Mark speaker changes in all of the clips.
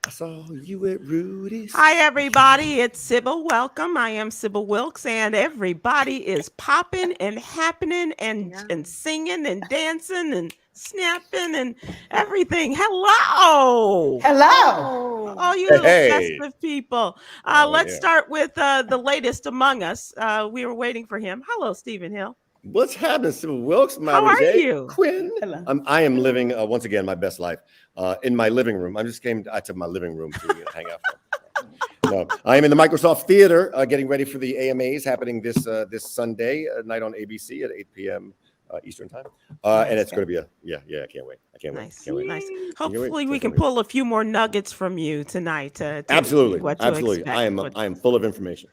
Speaker 1: I saw you at Rudy's.
Speaker 2: Hi, everybody. It's Sybil. Welcome. I am Sybil Wilkes, and everybody is popping and happening
Speaker 3: Yeah.
Speaker 2: and singing and dancing and snapping and everything. Hello,
Speaker 4: Hello.
Speaker 2: all you little
Speaker 1: Hey.
Speaker 2: festive people.
Speaker 1: Oh,
Speaker 2: Let's
Speaker 1: yeah.
Speaker 2: start with the latest among us. We were waiting for him. Hello, Stephen Hill.
Speaker 1: What's happening, Sybil Wilkes,
Speaker 2: How
Speaker 1: Myra
Speaker 2: are
Speaker 1: J,
Speaker 2: you?
Speaker 1: Kwyn?
Speaker 4: Hello.
Speaker 1: I am living once again my best life in my living room. I just came to my living room to hang out. No, I am in the Microsoft Theater getting ready for the AMAs happening this Sunday night on ABC at 8 p.m. Eastern time, and it's going to be I can't wait. I can't wait.
Speaker 2: Nice,
Speaker 1: Can't wait.
Speaker 2: nice.
Speaker 1: Can't wait.
Speaker 2: Hopefully, we
Speaker 1: It's
Speaker 2: can
Speaker 1: gonna be-
Speaker 2: pull a few more nuggets from you tonight. To
Speaker 1: Absolutely,
Speaker 2: what to
Speaker 1: absolutely.
Speaker 2: expect.
Speaker 1: I am full of information.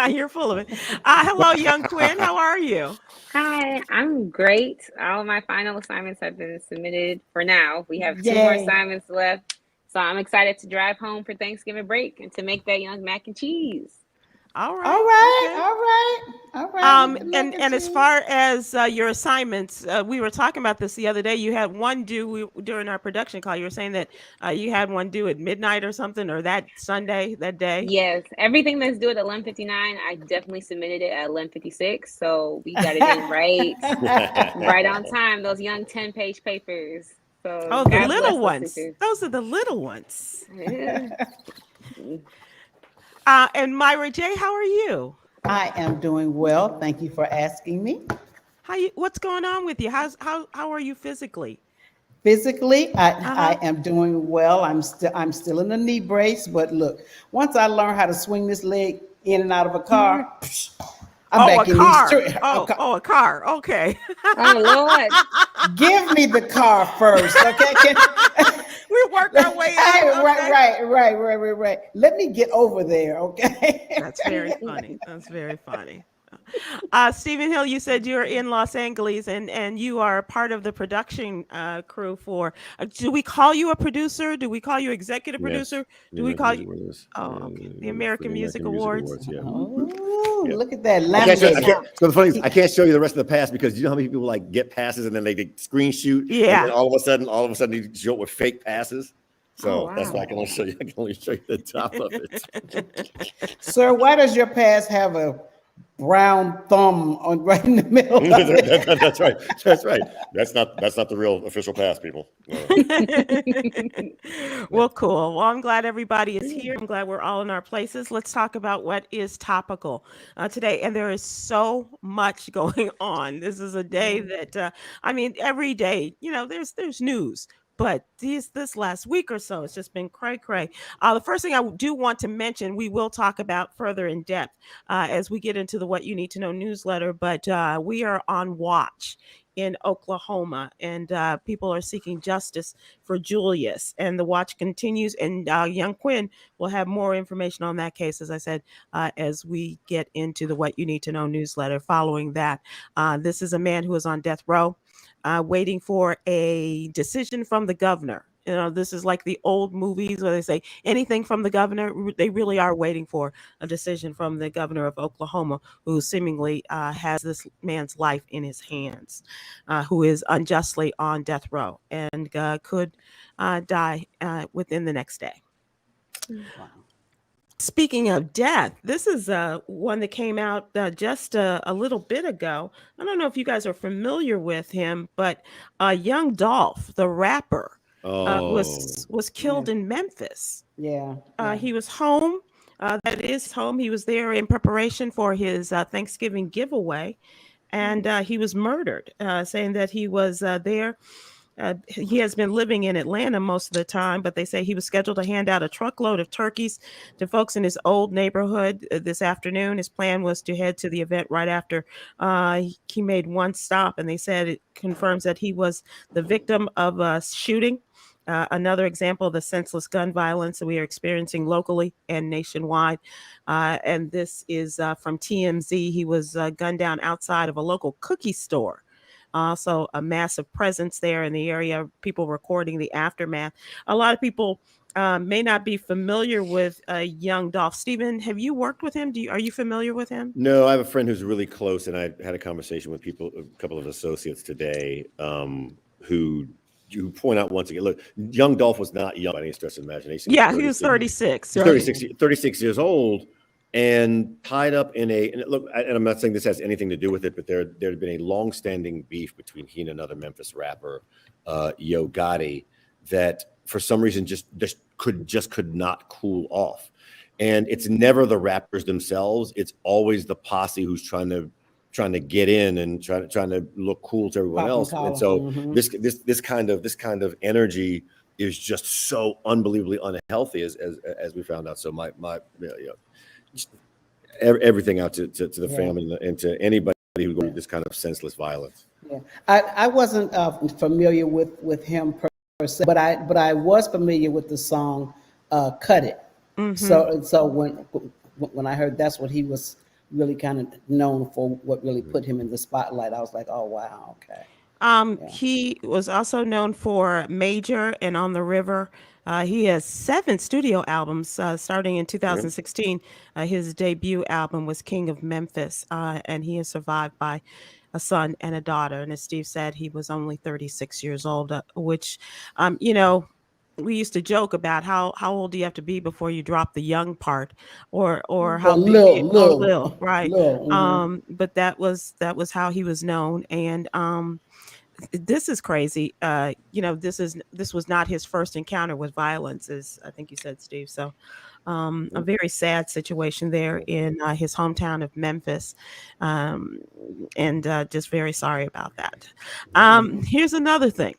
Speaker 2: You're full of it. Hello, young Kwyn. How are you?
Speaker 3: Hi, I'm great. All my final assignments have been submitted for now. We have two more
Speaker 4: Yay.
Speaker 3: assignments left. So I'm excited to drive home for Thanksgiving break and to make that young mac and cheese.
Speaker 2: All right.
Speaker 4: All right.
Speaker 2: Okay.
Speaker 4: All right. All right. with the mac
Speaker 2: And as
Speaker 4: cheese.
Speaker 2: far as your assignments, we were talking about this the other day. You had one due during our production call. You were saying that you had one due at midnight or something, or that Sunday, that day.
Speaker 3: Yes, everything that's due at 11:59, I definitely submitted it at 11:56. So we got it in right on time. Those young 10-page papers. So
Speaker 2: Oh, the
Speaker 3: God bless
Speaker 2: little
Speaker 3: those
Speaker 2: ones.
Speaker 3: teachers.
Speaker 2: Those are the little ones.
Speaker 3: Yeah.
Speaker 2: And Myra J, how are you?
Speaker 4: I am doing well. Thank you for asking me.
Speaker 2: What's going on with you? How are you physically?
Speaker 4: Physically,
Speaker 2: Uh-huh.
Speaker 4: I am doing well. I'm still in a knee brace, but look, once I learn how to swing this leg in and out of a car, I'm
Speaker 2: Oh,
Speaker 4: back
Speaker 2: a
Speaker 4: in these
Speaker 2: car.
Speaker 4: streets.
Speaker 2: Oh, a car. Okay.
Speaker 3: Oh Lord.
Speaker 4: Give me the car first, okay?
Speaker 2: We work our way up.
Speaker 4: Hey,
Speaker 2: Okay.
Speaker 4: right. Let me get over there, okay?
Speaker 2: That's very funny. That's very funny. Stephen Hill, you said you're in Los Angeles and you are part of the production crew for. Do we call you a producer? Do we call you executive
Speaker 1: Yes.
Speaker 2: producer?
Speaker 1: The
Speaker 2: Do we
Speaker 1: American
Speaker 2: call
Speaker 1: Music
Speaker 2: you?
Speaker 1: Awards.
Speaker 2: Oh,
Speaker 1: Yeah,
Speaker 2: okay. The
Speaker 1: for
Speaker 2: American Music Awards.
Speaker 1: Yeah.
Speaker 4: Oh,
Speaker 1: Yeah.
Speaker 4: look at that.
Speaker 1: I can't show, I
Speaker 4: Laminated.
Speaker 1: can't, so the funny is, I can't show you the rest of the pass because you know how many people like get passes and then they screen shoot, and
Speaker 2: Yeah.
Speaker 1: then all of a sudden you show up with fake passes. So
Speaker 3: Oh,
Speaker 1: that's why
Speaker 3: wow.
Speaker 1: I can only show you. I can only show you the top of it.
Speaker 4: Sir, why does your pass have a brown thumb on right in the middle of it?
Speaker 1: That's right. That's right. That's not the real official pass, people.
Speaker 2: Well, cool. Well, I'm glad everybody is here. I'm glad we're all in our places. Let's talk about what is topical today. And there is so much going on. This is a day that, I mean, every day, there's news. But this last week or so, it's just been cray cray. The first thing I do want to mention, we will talk about further in depth as we get into the What You Need to Know newsletter. But we are on watch in Oklahoma, and people are seeking justice for Julius. And the watch continues, and young Kwyn will have more information on that case, as I said, as we get into the What You Need to Know newsletter. Following that, this is a man who is on death row, waiting for a decision from the governor. This is like the old movies where they say anything from the governor. They really are waiting for a decision from the governor of Oklahoma, who seemingly has this man's life in his hands, who is unjustly on death row and could die within the next day. Speaking of death, this is one that came out just a little bit ago. I don't know if you guys are familiar with him, but Young Dolph, the rapper, was killed in Memphis.
Speaker 4: Yeah.
Speaker 2: He was home. That is home. He was there in preparation for his Thanksgiving giveaway, and he was murdered. Saying that he was there. He has been living in Atlanta most of the time, but they say he was scheduled to hand out a truckload of turkeys to folks in his old neighborhood this afternoon. His plan was to head to the event right after he made one stop, and they said it confirms that he was the victim of a shooting. Another example of the senseless gun violence that we are experiencing locally and nationwide. And this is from TMZ. He was gunned down outside of a local cookie store. Also, a massive presence there in the area, people recording the aftermath. A lot of people may not be familiar with young Dolph. Stephen, have you worked with him? Are you familiar with him?
Speaker 1: No, I have a friend who's really close, and I had a conversation with a couple of associates today, who you point out once again, look, young Dolph was not young by any stretch of the imagination.
Speaker 2: Yeah, he was 36.
Speaker 1: He's 36 years old and tied up in and look, and I'm not saying this has anything to do with it, but there had been a long-standing beef between he and another Memphis rapper, Yo Gotti, that for some reason just could not cool off. And it's never the rappers themselves; it's always the posse who's trying to get in and trying to look cool to everyone else. And so this kind of energy is just so unbelievably unhealthy, as we found out. So everything out to the family and to anybody who goes this kind of senseless violence.
Speaker 4: Yeah, I wasn't familiar with him per se, but I was familiar with the song "Cut It." Mm-hmm. So when I heard that's what he was really kind of known for, what really put him in the spotlight, I was like, oh wow, okay.
Speaker 2: He was also known for Major and On the River. He has 7 studio albums starting in 2016. His debut album was King of Memphis, and he is survived by a son and a daughter. And as Steve said, he was only 36 years old, which, we used to joke about how old do you have to be before you drop the young part, or how little, right? But that was how he was known. And this is crazy. This was not his first encounter with violence, as I think you said, Steve. So a very sad situation there in his hometown of Memphis. And just very sorry about that. Here's another thing.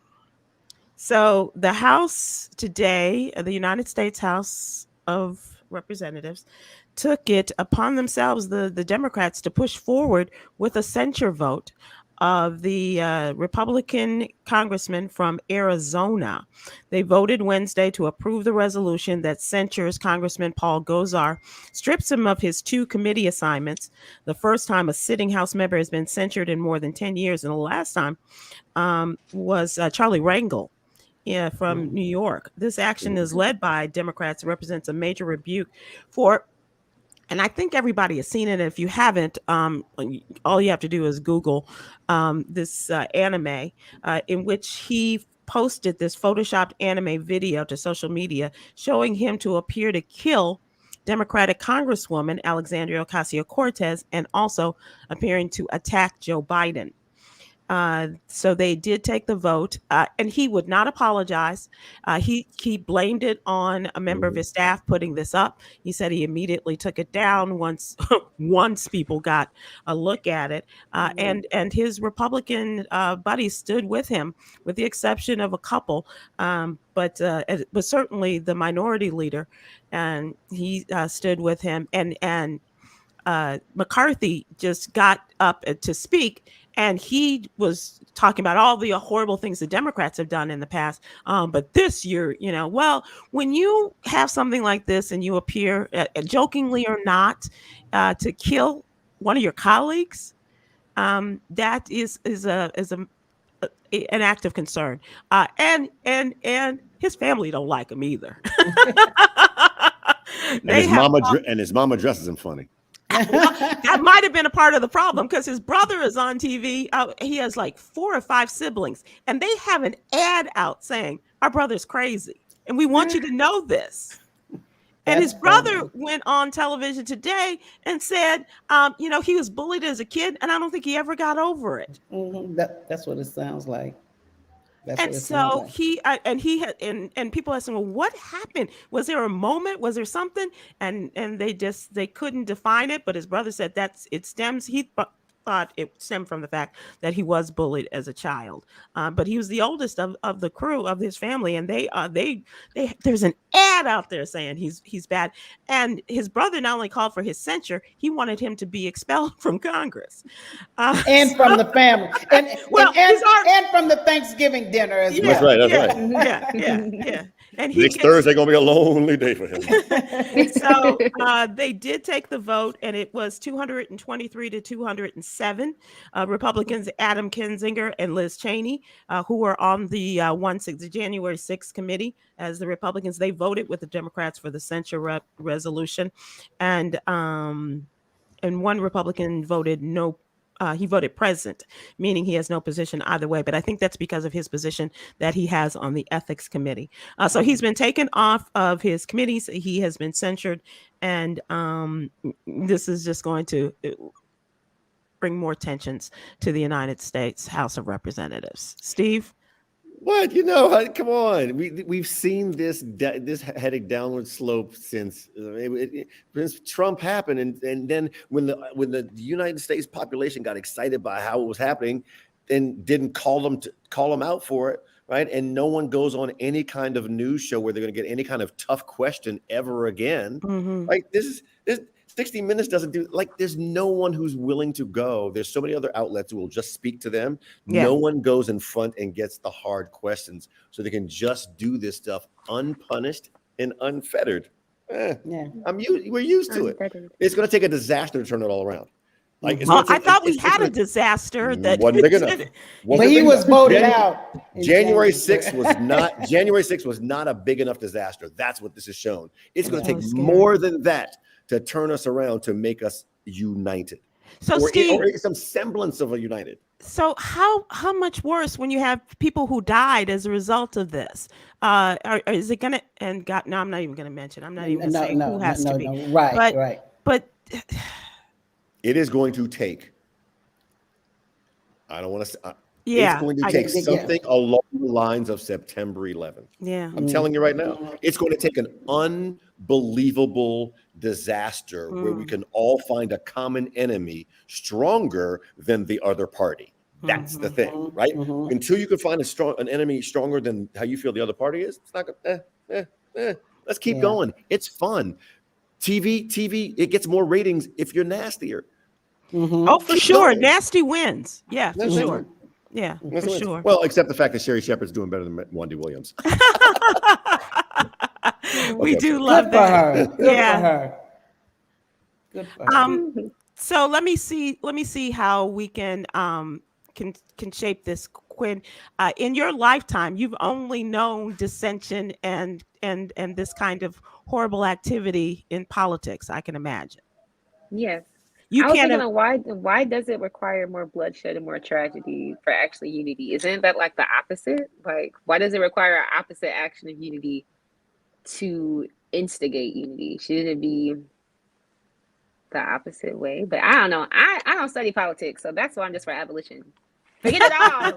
Speaker 2: So the House today, the United States House of Representatives, took it upon themselves, the Democrats, to push forward with a censure vote of the Republican congressman from Arizona. They voted Wednesday to approve the resolution that censures Congressman Paul Gosar, strips him of his 2 committee assignments, the first time a sitting House member has been censured in more than 10 years. And the last time was Charlie Rangel. From New York. This action is led by Democrats and represents a major rebuke for, and I think everybody has seen it. If you haven't, all you have to do is Google this anime in which he posted this photoshopped anime video to social media showing him to appear to kill Democratic Congresswoman Alexandria Ocasio-Cortez and also appearing to attack Joe Biden. So they did take the vote, and he would not apologize. He blamed it on a member of his staff putting this up. He said he immediately took it down once people got a look at it. And his Republican buddies stood with him, with the exception of a couple. But certainly the minority leader, and he stood with him. And McCarthy just got up to speak. And he was talking about all the horrible things the Democrats have done in the past. But this year, when you have something like this and you appear, jokingly or not, to kill one of your colleagues, that is an act of concern. And his family don't like him either.
Speaker 1: And his mama dresses him funny.
Speaker 2: That might have been a part of the problem, because his brother is on TV. He has like 4 or 5 siblings, and they have an ad out saying, our brother's crazy, and we want you to know this. And his brother went on television today and said, he was bullied as a kid, and I don't think he ever got over it.
Speaker 4: That's what it sounds like.
Speaker 2: And so he had people asked him, well, what happened? Was there a moment? Was there something? And they couldn't define it. But his brother said he thought it stemmed from the fact that he was bullied as a child. But he was the oldest of the crew of his family, and there's an ad out there saying he's bad. And his brother not only called for his censure, he wanted him to be expelled from Congress
Speaker 4: and from the family, and from the Thanksgiving dinner as well.
Speaker 1: That's right.
Speaker 2: Yeah. And
Speaker 1: next Thursday gonna be a lonely day for him.
Speaker 2: So they did take the vote, and it was 223 to 207. Republicans Adam Kinzinger and Liz Cheney, who were on the January 6th committee as the Republicans, they voted with the Democrats for the censure resolution, and one Republican voted no. he voted present, meaning he has no position either way. But I think that's because of his position that he has on the ethics committee. So he's been taken off of his committees. He has been censured, and this is just going to bring more tensions to the United States House of Representatives. Steve?
Speaker 1: What? Come on. We've seen this heading downward slope since Trump happened, and then when the United States population got excited by how it was happening, and didn't call them out for it, right? And no one goes on any kind of news show where they're going to get any kind of tough question ever again.
Speaker 2: Mm-hmm.
Speaker 1: Like this 60 Minutes doesn't do, like, there's no one who's willing to go. There's so many other outlets who will just speak to them.
Speaker 2: Yeah.
Speaker 1: No one goes in front and gets the hard questions so they can just do this stuff unpunished and unfettered.
Speaker 4: Yeah.
Speaker 1: We're used to it. It's going to take a disaster to turn it all around. Like,
Speaker 2: Well, I thought we had a disaster that
Speaker 1: wasn't big enough.
Speaker 4: But he was voted out.
Speaker 1: January 6th was not a big enough disaster. That's what this has shown. It's going to take more than that to turn us around, to make us united.
Speaker 2: So,
Speaker 1: or
Speaker 2: Steve,
Speaker 1: some semblance of a united.
Speaker 2: So how much worse when you have people who died as a result of this? Is it gonna? And God, no, I'm not even gonna mention. I'm not even saying who has to be.
Speaker 4: Right.
Speaker 2: But
Speaker 1: it is going to take. I don't want to.
Speaker 2: Yeah,
Speaker 1: it's going to take something along the lines of September 11th.
Speaker 2: Yeah,
Speaker 1: I'm telling you right now, it's going to take an unbelievable disaster where we can all find a common enemy stronger than the other party. That's the thing, right? Until you can find an enemy stronger than how you feel the other party is, it's not gonna. Let's keep going. It's fun. TV, it gets more ratings if you're nastier.
Speaker 2: Oh, for sure. Nasty wins. Yeah, for sure. Yeah, for sure.
Speaker 1: Well, except the fact that Sherry Shepherd's doing better than Wendy Williams.
Speaker 2: We do love that.
Speaker 4: Good for her. Good for her.
Speaker 2: So let me see how we can shape this, Kwyn. In your lifetime, you've only known dissension and this kind of horrible activity in politics, I can imagine.
Speaker 3: Yes.
Speaker 2: You
Speaker 3: I was
Speaker 2: can't.
Speaker 3: thinking, why does it require more bloodshed and more tragedy for actually unity? Isn't that like the opposite? Like, why does it require an opposite action of unity to instigate unity? Shouldn't it be the opposite way? But I don't know. I don't study politics, so that's why I'm just for abolition. Forget it all.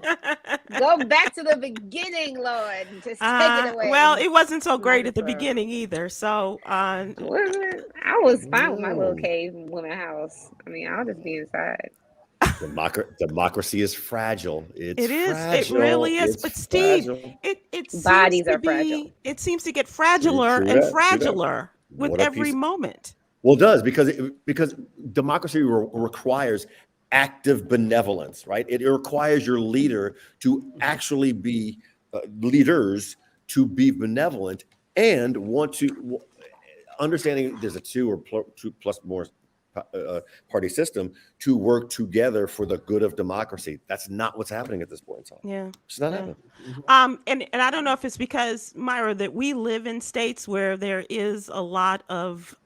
Speaker 3: Go back to the beginning, Lord. Just take it away.
Speaker 2: Well, it wasn't so great at the beginning either. So
Speaker 3: I was fine with my little cave woman house. I mean, I'll just be inside.
Speaker 1: Democracy is fragile. It is.
Speaker 2: Fragile. It really is. But Steve, it
Speaker 3: bodies are fragile.
Speaker 2: It seems to get fragiler and fragiler with every moment.
Speaker 1: Well, it does, because democracy requires active benevolence, right? It requires your leader to actually be leaders to be benevolent and want to understanding there's a two plus more party system to work together for the good of democracy. That's not what's happening at this point in time.
Speaker 2: Yeah,
Speaker 1: it's not happening.
Speaker 2: And I don't know if it's because, Myra, that we live in states where there is a lot of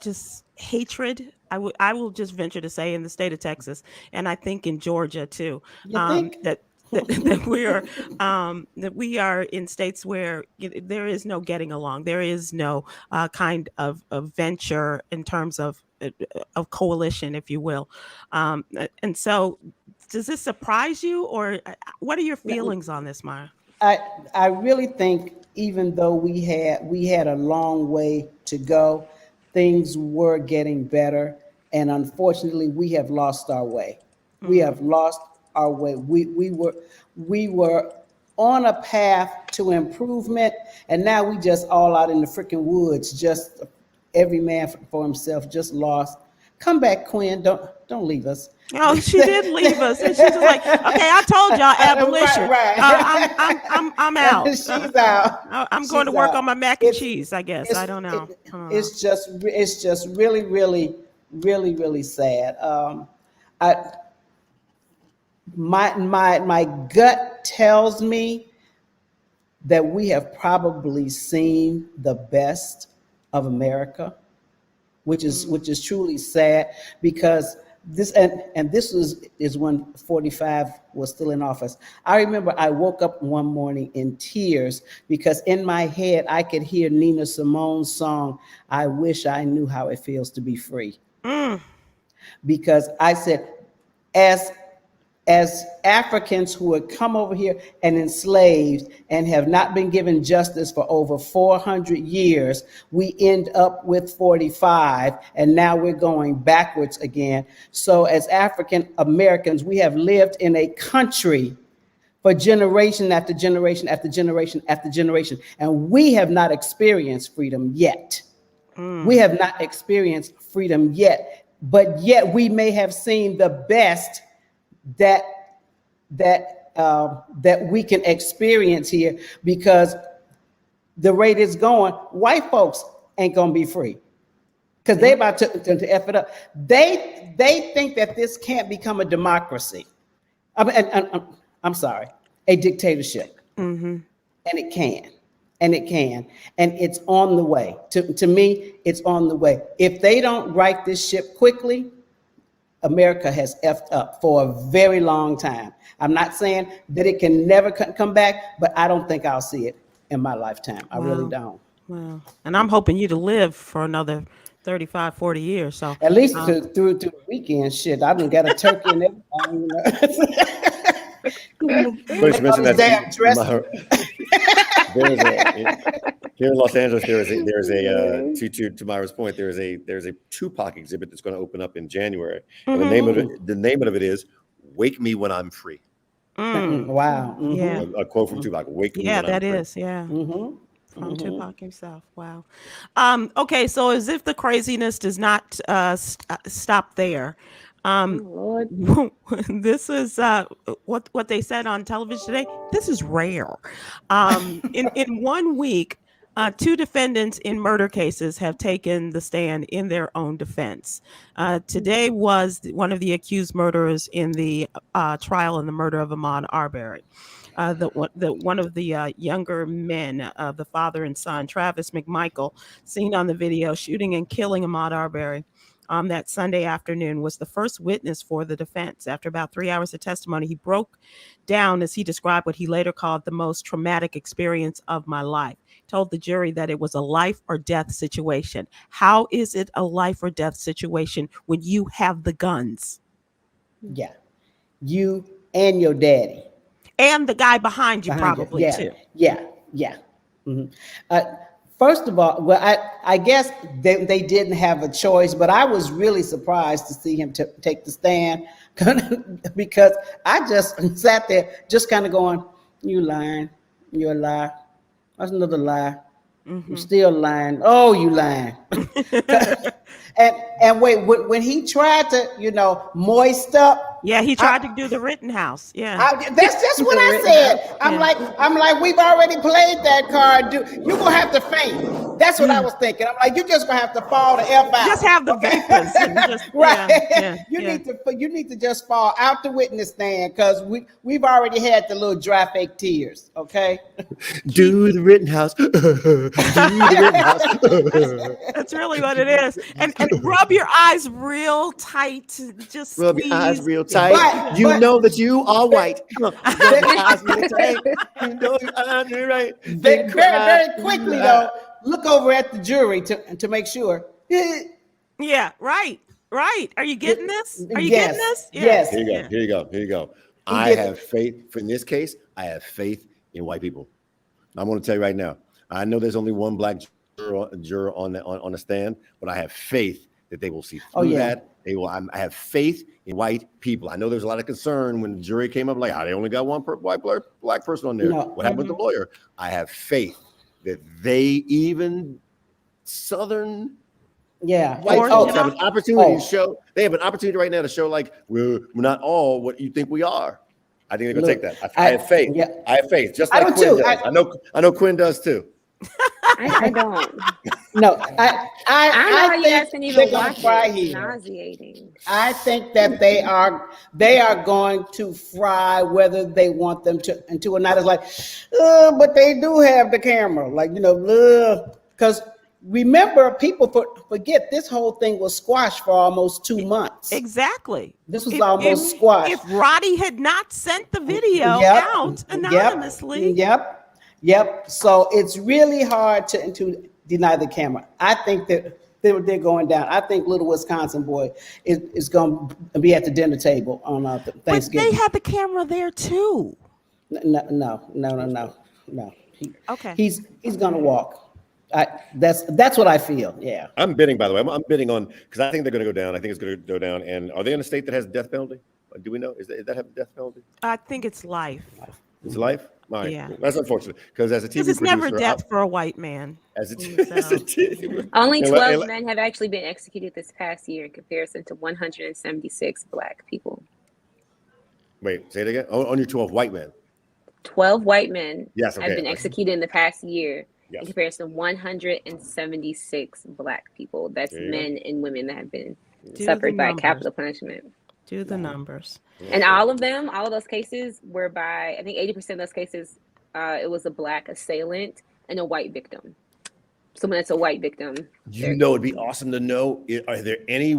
Speaker 2: just hatred. I will just venture to say in the state of Texas, and I think in Georgia too, that we are in states where there is no getting along. There is no kind of venture in terms of coalition, if you will. And so, does this surprise you, or what are your feelings on this, Myra?
Speaker 4: I really think even though we had a long way to go, things were getting better, and unfortunately, we have lost our way. We have lost our way. We were on a path to improvement, and now we just all out in the freaking woods, just every man for himself, just lost. Come back, Kwyn. Don't leave us.
Speaker 2: Oh, she did leave us, and she's just like, okay, I told y'all abolition. Right. I'm out.
Speaker 4: She's out.
Speaker 2: I'm going to work on my mac and cheese, I guess. I don't know.
Speaker 4: It's just really, really, really, really sad. My gut tells me that we have probably seen the best of America. which is truly sad, because this and this is when 45 was still in office. I remember I woke up one morning in tears because in my head I could hear Nina Simone's song, "I Wish I Knew How It Feels to Be Free." Because I said, as Africans who had come over here and enslaved and have not been given justice for over 400 years, we end up with 45, and now we're going backwards again. So as African Americans, we have lived in a country for generation after generation after generation after generation, and we have not experienced freedom yet. We have not experienced freedom yet, but yet we may have seen the best that we can experience here, because the rate is going, white folks ain't gonna be free because they about to F it up. They think that this can't become a democracy. I'm sorry, a dictatorship. And it can. And it's on the way. To me, it's on the way. If they don't right this ship quickly, America has effed up for a very long time. I'm not saying that it can never come back, but I don't think I'll see it in my lifetime. I really don't.
Speaker 2: Wow. And I'm hoping you to live for another 35, 40 years. So
Speaker 4: at least through the weekend, shit. I done got a turkey and everything.
Speaker 1: First mention that
Speaker 4: Damn dress.
Speaker 1: Here in Los Angeles, there's a to Myra's point, there's a Tupac exhibit that's going to open up in January. And the name of it is "Wake Me When I'm Free."
Speaker 4: Wow.
Speaker 2: Yeah.
Speaker 1: A quote from Tupac. "Wake me when I'm free."
Speaker 2: Yeah, that is. Yeah. From Tupac himself. Wow. Okay, so as if the craziness does not stop there.
Speaker 3: Lord.
Speaker 2: This is what they said on television today. This is rare. In 1 week, 2 defendants in murder cases have taken the stand in their own defense. Today was one of the accused murderers in the trial in the murder of Ahmaud Arbery. One of the younger men, the father and son, Travis McMichael, seen on the video shooting and killing Ahmaud Arbery that Sunday afternoon, was the first witness for the defense. After about 3 hours of testimony, he broke down as he described what he later called the most traumatic experience of my life. Told the jury that it was a life or death situation. How is it a life or death situation when you have the guns?
Speaker 4: Yeah, you and your daddy.
Speaker 2: And the guy behind you probably too.
Speaker 4: Yeah. First of all, well, I guess they didn't have a choice, but I was really surprised to see him take the stand because I just sat there just kind of going, "You lying, you're a lie. That's another lie. I'm still lying. Oh, you lying." And wait, when he tried to, moist up.
Speaker 2: Yeah, he tried to do the Rittenhouse. Yeah,
Speaker 4: that's just what I said. I'm like, we've already played that card. You're gonna have to faint. That's what I was thinking. I'm like, you're just gonna have to fall the F out.
Speaker 2: Just have the vapors.
Speaker 4: Right. You need to just fall out the witness stand, because we've already had the little dry fake tears. Okay.
Speaker 1: Do the Rittenhouse. Do the Rittenhouse.
Speaker 2: That's really what it is. And rub your eyes real tight. Just
Speaker 1: rub
Speaker 2: squeeze.
Speaker 1: your eyes real tight. But know that you are white. Rub your eyes real tight. You know your eyes are right.
Speaker 4: Very, very quickly though, look over at the jury to make sure.
Speaker 2: Yeah, right. Are you getting this? Are you
Speaker 4: Yes.
Speaker 2: getting this?
Speaker 4: Yes.
Speaker 1: Here you go. I have faith in this case. I have faith in white people. I'm going to tell you right now. I know there's only one black juror on the stand, but I have faith that they will see through that. They will. I have faith in white people. I know there's a lot of concern when the jury came up, like, they only got one black person on there.
Speaker 4: No.
Speaker 1: What happened with the lawyer? I have faith that they, even Southern white folks, have an opportunity to show. They have an opportunity right now to show, like, we're not all what you think we are. I think they're gonna take that. I have faith. Yeah. I have faith, just like Kwyn does. I know Kwyn does too.
Speaker 3: I don't.
Speaker 4: No, I
Speaker 3: know how you guys can even watch it.
Speaker 4: It's
Speaker 3: nauseating.
Speaker 4: I think that they are going to fry whether they want them to or not. It's like, but they do have the camera, like, because remember, people forget this whole thing was squashed for almost 2 months.
Speaker 2: Exactly.
Speaker 4: This was almost squashed.
Speaker 2: If Roddy had not sent the video
Speaker 4: Yep,
Speaker 2: out anonymously.
Speaker 4: Yep. So it's really hard to deny the camera. I think that they're going down. I think little Wisconsin boy is going to be at the dinner table on Thanksgiving.
Speaker 2: But they had the camera there too.
Speaker 4: No.
Speaker 2: Okay.
Speaker 4: He's going to walk. That's what I feel. Yeah.
Speaker 1: I'm bidding, by the way. I'm bidding on, because I think they're going to go down. I think it's going to go down. And are they in a state that has death penalty? Do we know? Is that have a death penalty?
Speaker 2: I think it's life.
Speaker 1: It's life? All right.
Speaker 2: Yeah.
Speaker 1: That's unfortunate, because as a TV
Speaker 2: Because it's
Speaker 1: producer,
Speaker 2: never death for a white man.
Speaker 1: as a
Speaker 2: So.
Speaker 3: Only
Speaker 1: And
Speaker 3: 12 men have actually been executed this past year in comparison to 176 Black people.
Speaker 1: Wait, say it again. On your 12 white men.
Speaker 3: 12 white men
Speaker 1: Yes,
Speaker 3: have been executed in the past year
Speaker 1: Yes.
Speaker 3: in comparison to 176 Black people. That's
Speaker 1: There you
Speaker 3: men and women that have been
Speaker 2: Do
Speaker 3: suffered
Speaker 2: the
Speaker 3: by
Speaker 2: numbers.
Speaker 3: capital punishment.
Speaker 2: Do the numbers.
Speaker 3: And all of those cases were by, I think 80% of those cases, it was a Black assailant and a white victim. So when it's a white victim,
Speaker 1: You know, it'd be awesome to know, are there any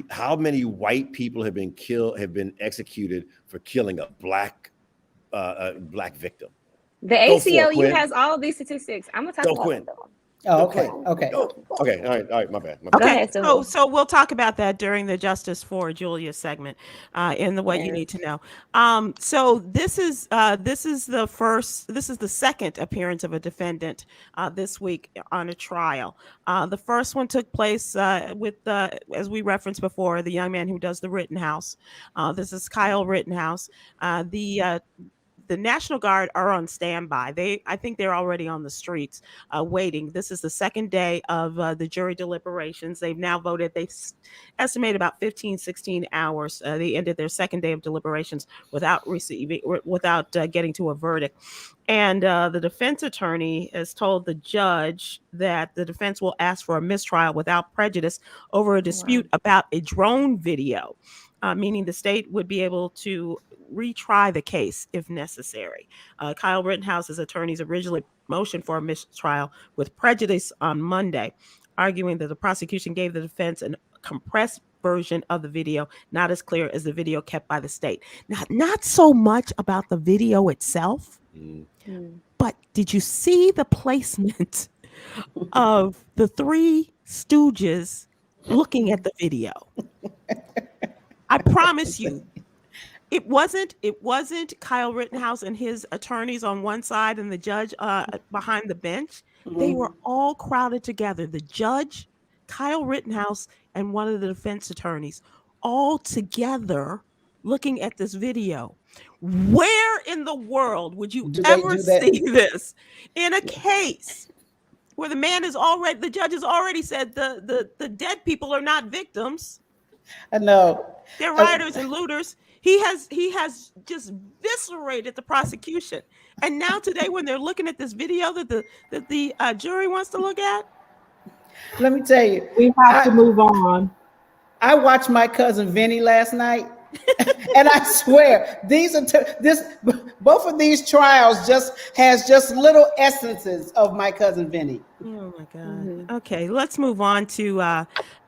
Speaker 1: how many white people have been executed for killing a Black victim?
Speaker 3: the
Speaker 1: Go for it,
Speaker 3: ACLU
Speaker 1: Kwyn.
Speaker 3: has all of these statistics. I'm gonna talk
Speaker 1: Go,
Speaker 3: about
Speaker 1: Kwyn.
Speaker 3: it though.
Speaker 4: Oh, okay.
Speaker 1: Okay. All right. My bad.
Speaker 3: Go
Speaker 2: Okay,
Speaker 3: ahead, Sybil.
Speaker 2: so we'll talk about that during the Justice for Julius segment in the What You Need to Know. So this is the second appearance of a defendant this week on a trial. The first one took place with as we referenced before, the young man who does the Rittenhouse. This is Kyle Rittenhouse. The National Guard are on standby. I think they're already on the streets waiting. This is the second day of the jury deliberations. They've now voted. They estimate about 15, 16 hours. They ended their second day of deliberations without getting to a verdict. And the defense attorney has told the judge that the defense will ask for a mistrial without prejudice over a dispute about a drone video, meaning the state would be able to retry the case if necessary. Kyle Rittenhouse's attorneys originally motioned for a mistrial with prejudice on Monday, arguing that the prosecution gave the defense a compressed version of the video, not as clear as the video kept by the state. Now, not so much about the video itself, but did you see the placement of the three stooges looking at the video? I promise you, it wasn't Kyle Rittenhouse and his attorneys on one side and the judge behind the bench. They were all crowded together. The judge, Kyle Rittenhouse, and one of the defense attorneys, all together looking at this video. Where in the world would you ever see this in a case where the judge has already said the dead people are not victims?
Speaker 4: I know.
Speaker 2: They're rioters and looters. He has just eviscerated the prosecution. And now today, when they're looking at this video that the jury wants to look at,
Speaker 4: Let me tell you,
Speaker 5: we have to move on.
Speaker 4: I watched My Cousin Vinny last night, and I swear both of these trials has little essences of My Cousin Vinny.
Speaker 2: oh my God. Okay, let's move on to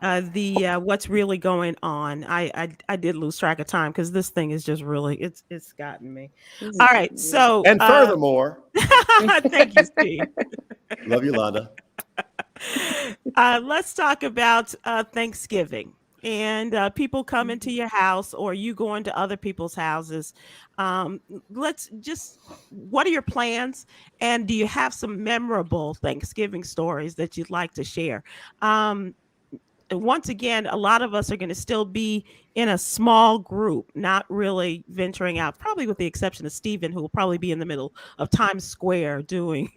Speaker 2: the what's really going on. I did lose track of time because this thing is just really it's gotten me. All right, so
Speaker 1: And furthermore,
Speaker 2: thank you, Steve.
Speaker 1: love you, Londa.
Speaker 2: Let's talk about Thanksgiving and people coming to your house or you going to other people's houses. What are your plans? And do you have some memorable Thanksgiving stories that you'd like to share? Once again, a lot of us are going to still be in a small group, not really venturing out, probably with the exception of Stephen, who will probably be in the middle of Times Square doing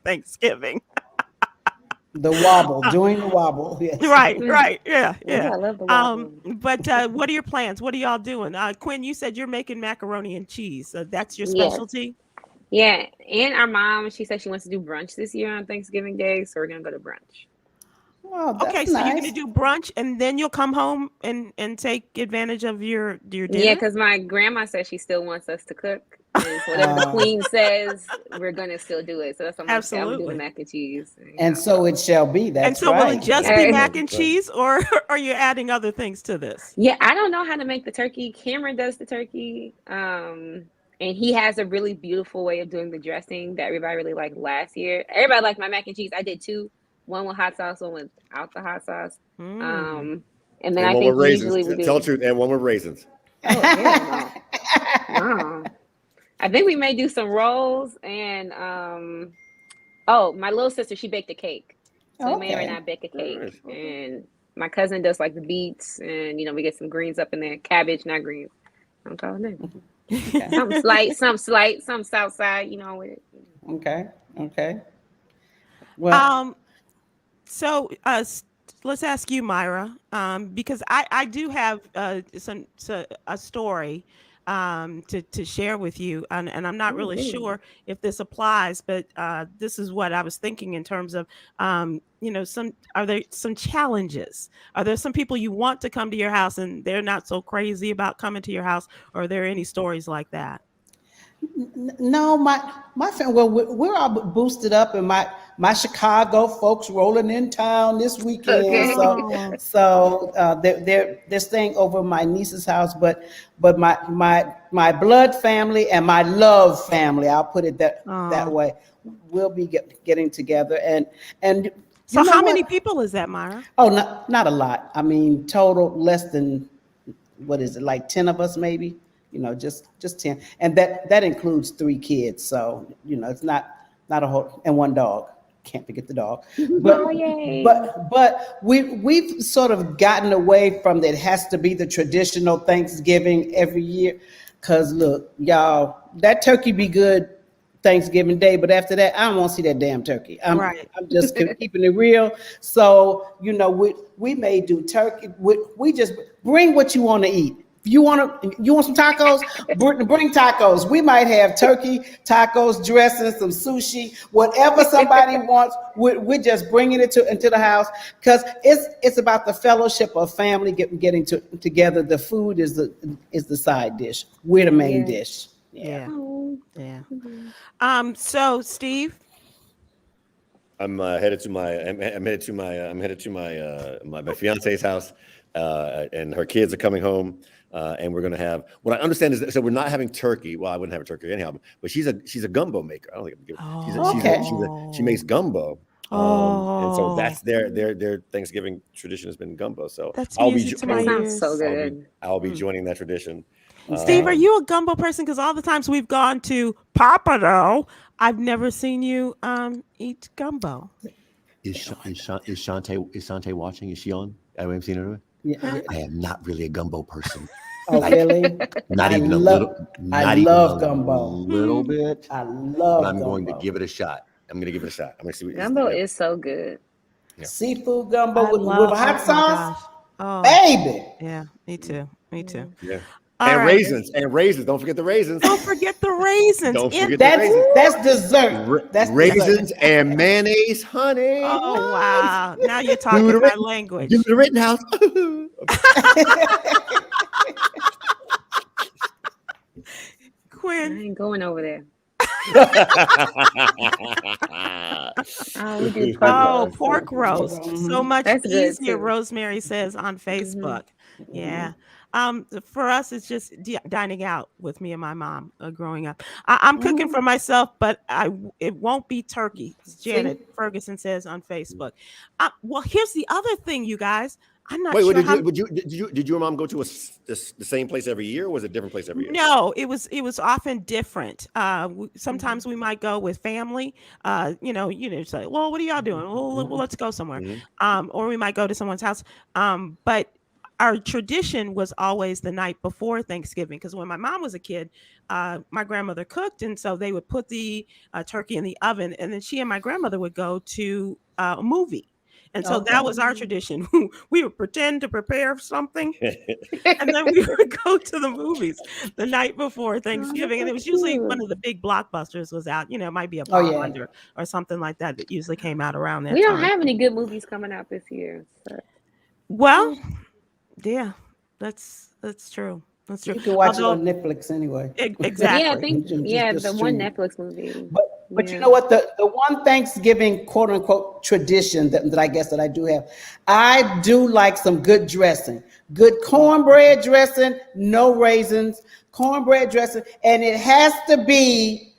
Speaker 2: Thanksgiving.
Speaker 4: The wobble, doing the wobble. Yes.
Speaker 2: Right. Yeah.
Speaker 3: I love the wobble.
Speaker 2: But what are your plans? What are y'all doing? Kwyn, you said you're making macaroni and cheese. That's your
Speaker 3: Yes.
Speaker 2: specialty?
Speaker 3: Yeah, and our mom, she said she wants to do brunch this year on Thanksgiving Day, so we're gonna go to brunch.
Speaker 4: Oh, that's
Speaker 2: Okay, so
Speaker 4: nice.
Speaker 2: you're going to do brunch and then you'll come home and take advantage of your dinner?
Speaker 3: Yeah, because my grandma said she still wants us to cook. And so whatever the queen says, we're gonna still do it. So that's what I'm saying. I'm gonna do the
Speaker 2: Absolutely.
Speaker 3: mac and cheese.
Speaker 4: And so it shall be.
Speaker 2: And
Speaker 4: That's
Speaker 2: so will it
Speaker 4: right.
Speaker 2: just
Speaker 3: Yeah.
Speaker 2: be mac and cheese, or are you adding other things to this?
Speaker 3: Yeah, I don't know how to make the turkey. Cameron does the turkey. And he has a really beautiful way of doing the dressing that everybody really liked last year. Everybody liked my mac and cheese. I did two. One with hot sauce, one without the hot sauce. And then
Speaker 1: And
Speaker 3: I
Speaker 1: one
Speaker 3: think
Speaker 1: with
Speaker 3: usually
Speaker 1: raisins.
Speaker 3: we do.
Speaker 1: Tell the truth. And one with raisins.
Speaker 3: Oh, hell no. No. I think we may do some rolls and oh, my little sister, she baked a cake. So we may or may
Speaker 4: Okay.
Speaker 3: not bake a cake.
Speaker 1: Nice.
Speaker 3: And my cousin does like the beets and we get some greens up in there. Cabbage, not greens. I'm calling it.
Speaker 4: Okay.
Speaker 3: Some slight, some south side, with it.
Speaker 4: Okay. Okay. Well,
Speaker 2: So let's ask you, Myra, because I do have a story to share with you, and I'm not really sure if this applies, but this is what I was thinking in terms of, are there some challenges? Are there some people you want to come to your house and they're not so crazy about coming to your house? Or are there any stories like that?
Speaker 4: no, my family. Well, we're all boosted up, and my Chicago folks rolling in town this weekend.
Speaker 3: Okay.
Speaker 4: So they're staying over at my niece's house, but my blood family and my love family, I'll put it that way, we'll be getting together and.
Speaker 2: So
Speaker 4: you know
Speaker 2: how
Speaker 4: what?
Speaker 2: many people is that, Myra?
Speaker 4: Oh, not a lot. I mean, total less than, what is it, like 10 of us maybe? Just 10. And that includes 3 kids. So, it's not a whole, and 1 dog. Can't forget the dog. But
Speaker 3: Oh, yay.
Speaker 4: but we've sort of gotten away from that. It has to be the traditional Thanksgiving every year. Cause look, y'all, that turkey be good Thanksgiving Day, but after that, I don't want to see that damn turkey. I'm just keeping it real. So, we may do turkey. We just bring what you want to eat. If you want some tacos, bring tacos. We might have turkey, tacos, dressing, some sushi, whatever somebody wants. We're just bringing it into the house because it's about the fellowship of family getting together. The food is the side dish. We're the main dish.
Speaker 2: Yeah.
Speaker 3: Oh.
Speaker 2: Yeah. So Steve,
Speaker 1: I'm headed to my fiance's house, and her kids are coming home, and we're gonna have. What I understand is that, so we're not having turkey. Well, I wouldn't have a turkey anyhow, but she's a gumbo maker. I don't think she makes gumbo. And so that's their Thanksgiving tradition has been gumbo. So
Speaker 2: that's
Speaker 1: I'll
Speaker 2: music
Speaker 1: be
Speaker 2: to my
Speaker 3: That
Speaker 2: ears.
Speaker 3: sounds so good.
Speaker 1: I'll be joining that tradition.
Speaker 2: Steve, are you a gumbo person? Because all the times we've gone to Papado, I've never seen you eat gumbo.
Speaker 1: Is Shante watching? Is she on? I haven't seen her.
Speaker 4: Yeah.
Speaker 1: I am not really a gumbo person.
Speaker 4: Oh, really?
Speaker 1: Not
Speaker 4: I
Speaker 1: even a
Speaker 4: love-
Speaker 1: little.
Speaker 4: I
Speaker 1: Not even
Speaker 4: love
Speaker 1: a
Speaker 4: gumbo.
Speaker 1: little bit.
Speaker 4: I love
Speaker 1: But I'm
Speaker 4: gumbo.
Speaker 1: going to give it a shot. I'm going to see what
Speaker 3: Gumbo is so good.
Speaker 4: Seafood gumbo
Speaker 2: I
Speaker 4: with
Speaker 2: love-
Speaker 4: hot
Speaker 2: oh my
Speaker 4: sauce.
Speaker 2: gosh. Oh,
Speaker 4: Baby.
Speaker 2: yeah, me too. Me too.
Speaker 1: Yeah.
Speaker 2: All
Speaker 1: And
Speaker 2: right.
Speaker 1: raisins. Don't forget the raisins.
Speaker 2: Don't forget the raisins.
Speaker 1: Don't
Speaker 2: in
Speaker 1: forget
Speaker 2: there.
Speaker 1: the raisins.
Speaker 4: That's dessert. That's
Speaker 1: Raisins
Speaker 4: dessert.
Speaker 1: and mayonnaise, honey.
Speaker 2: Oh wow! Now you're talking my language.
Speaker 1: Give me the Rittenhouse.
Speaker 3: I
Speaker 2: Kwyn,
Speaker 3: ain't going over there. We do
Speaker 2: pork roast. So much
Speaker 3: That's good,
Speaker 2: easier.
Speaker 3: too.
Speaker 2: Rosemary says on Facebook. Yeah. For us, it's just dining out with me and my mom growing up. I'm cooking for myself, but it won't be turkey. Janet Ferguson says on Facebook. Well, here's the other thing, you guys. I'm not sure.
Speaker 1: Did your mom go to the same place every year, or was it a different place every year?
Speaker 2: No, it was often different. Sometimes we might go with family. Say, well, what are y'all doing? Well, let's go somewhere. Or we might go to someone's house. But our tradition was always the night before Thanksgiving, because when my mom was a kid, my grandmother cooked, and so they would put the turkey in the oven, and then she and my grandmother would go to a movie. And so that was our tradition. We would pretend to prepare something, and then we would go to the movies the night before Thanksgiving. And it was usually one of the big blockbusters was out. It might be a Bond or something like that usually came out around that
Speaker 3: We don't
Speaker 2: time.
Speaker 3: have any good movies coming out this year. So.
Speaker 2: Well, yeah, that's true. That's true.
Speaker 4: You can watch
Speaker 2: Although,
Speaker 4: it on Netflix anyway.
Speaker 3: Yeah, I
Speaker 2: exactly.
Speaker 3: think
Speaker 4: Just
Speaker 3: the one
Speaker 4: stream it.
Speaker 3: Netflix movie.
Speaker 4: But you
Speaker 3: Yeah.
Speaker 4: know what? The one Thanksgiving quote unquote tradition that I guess that I do have, I do like some good dressing, good cornbread dressing, no raisins, cornbread dressing, and it has to be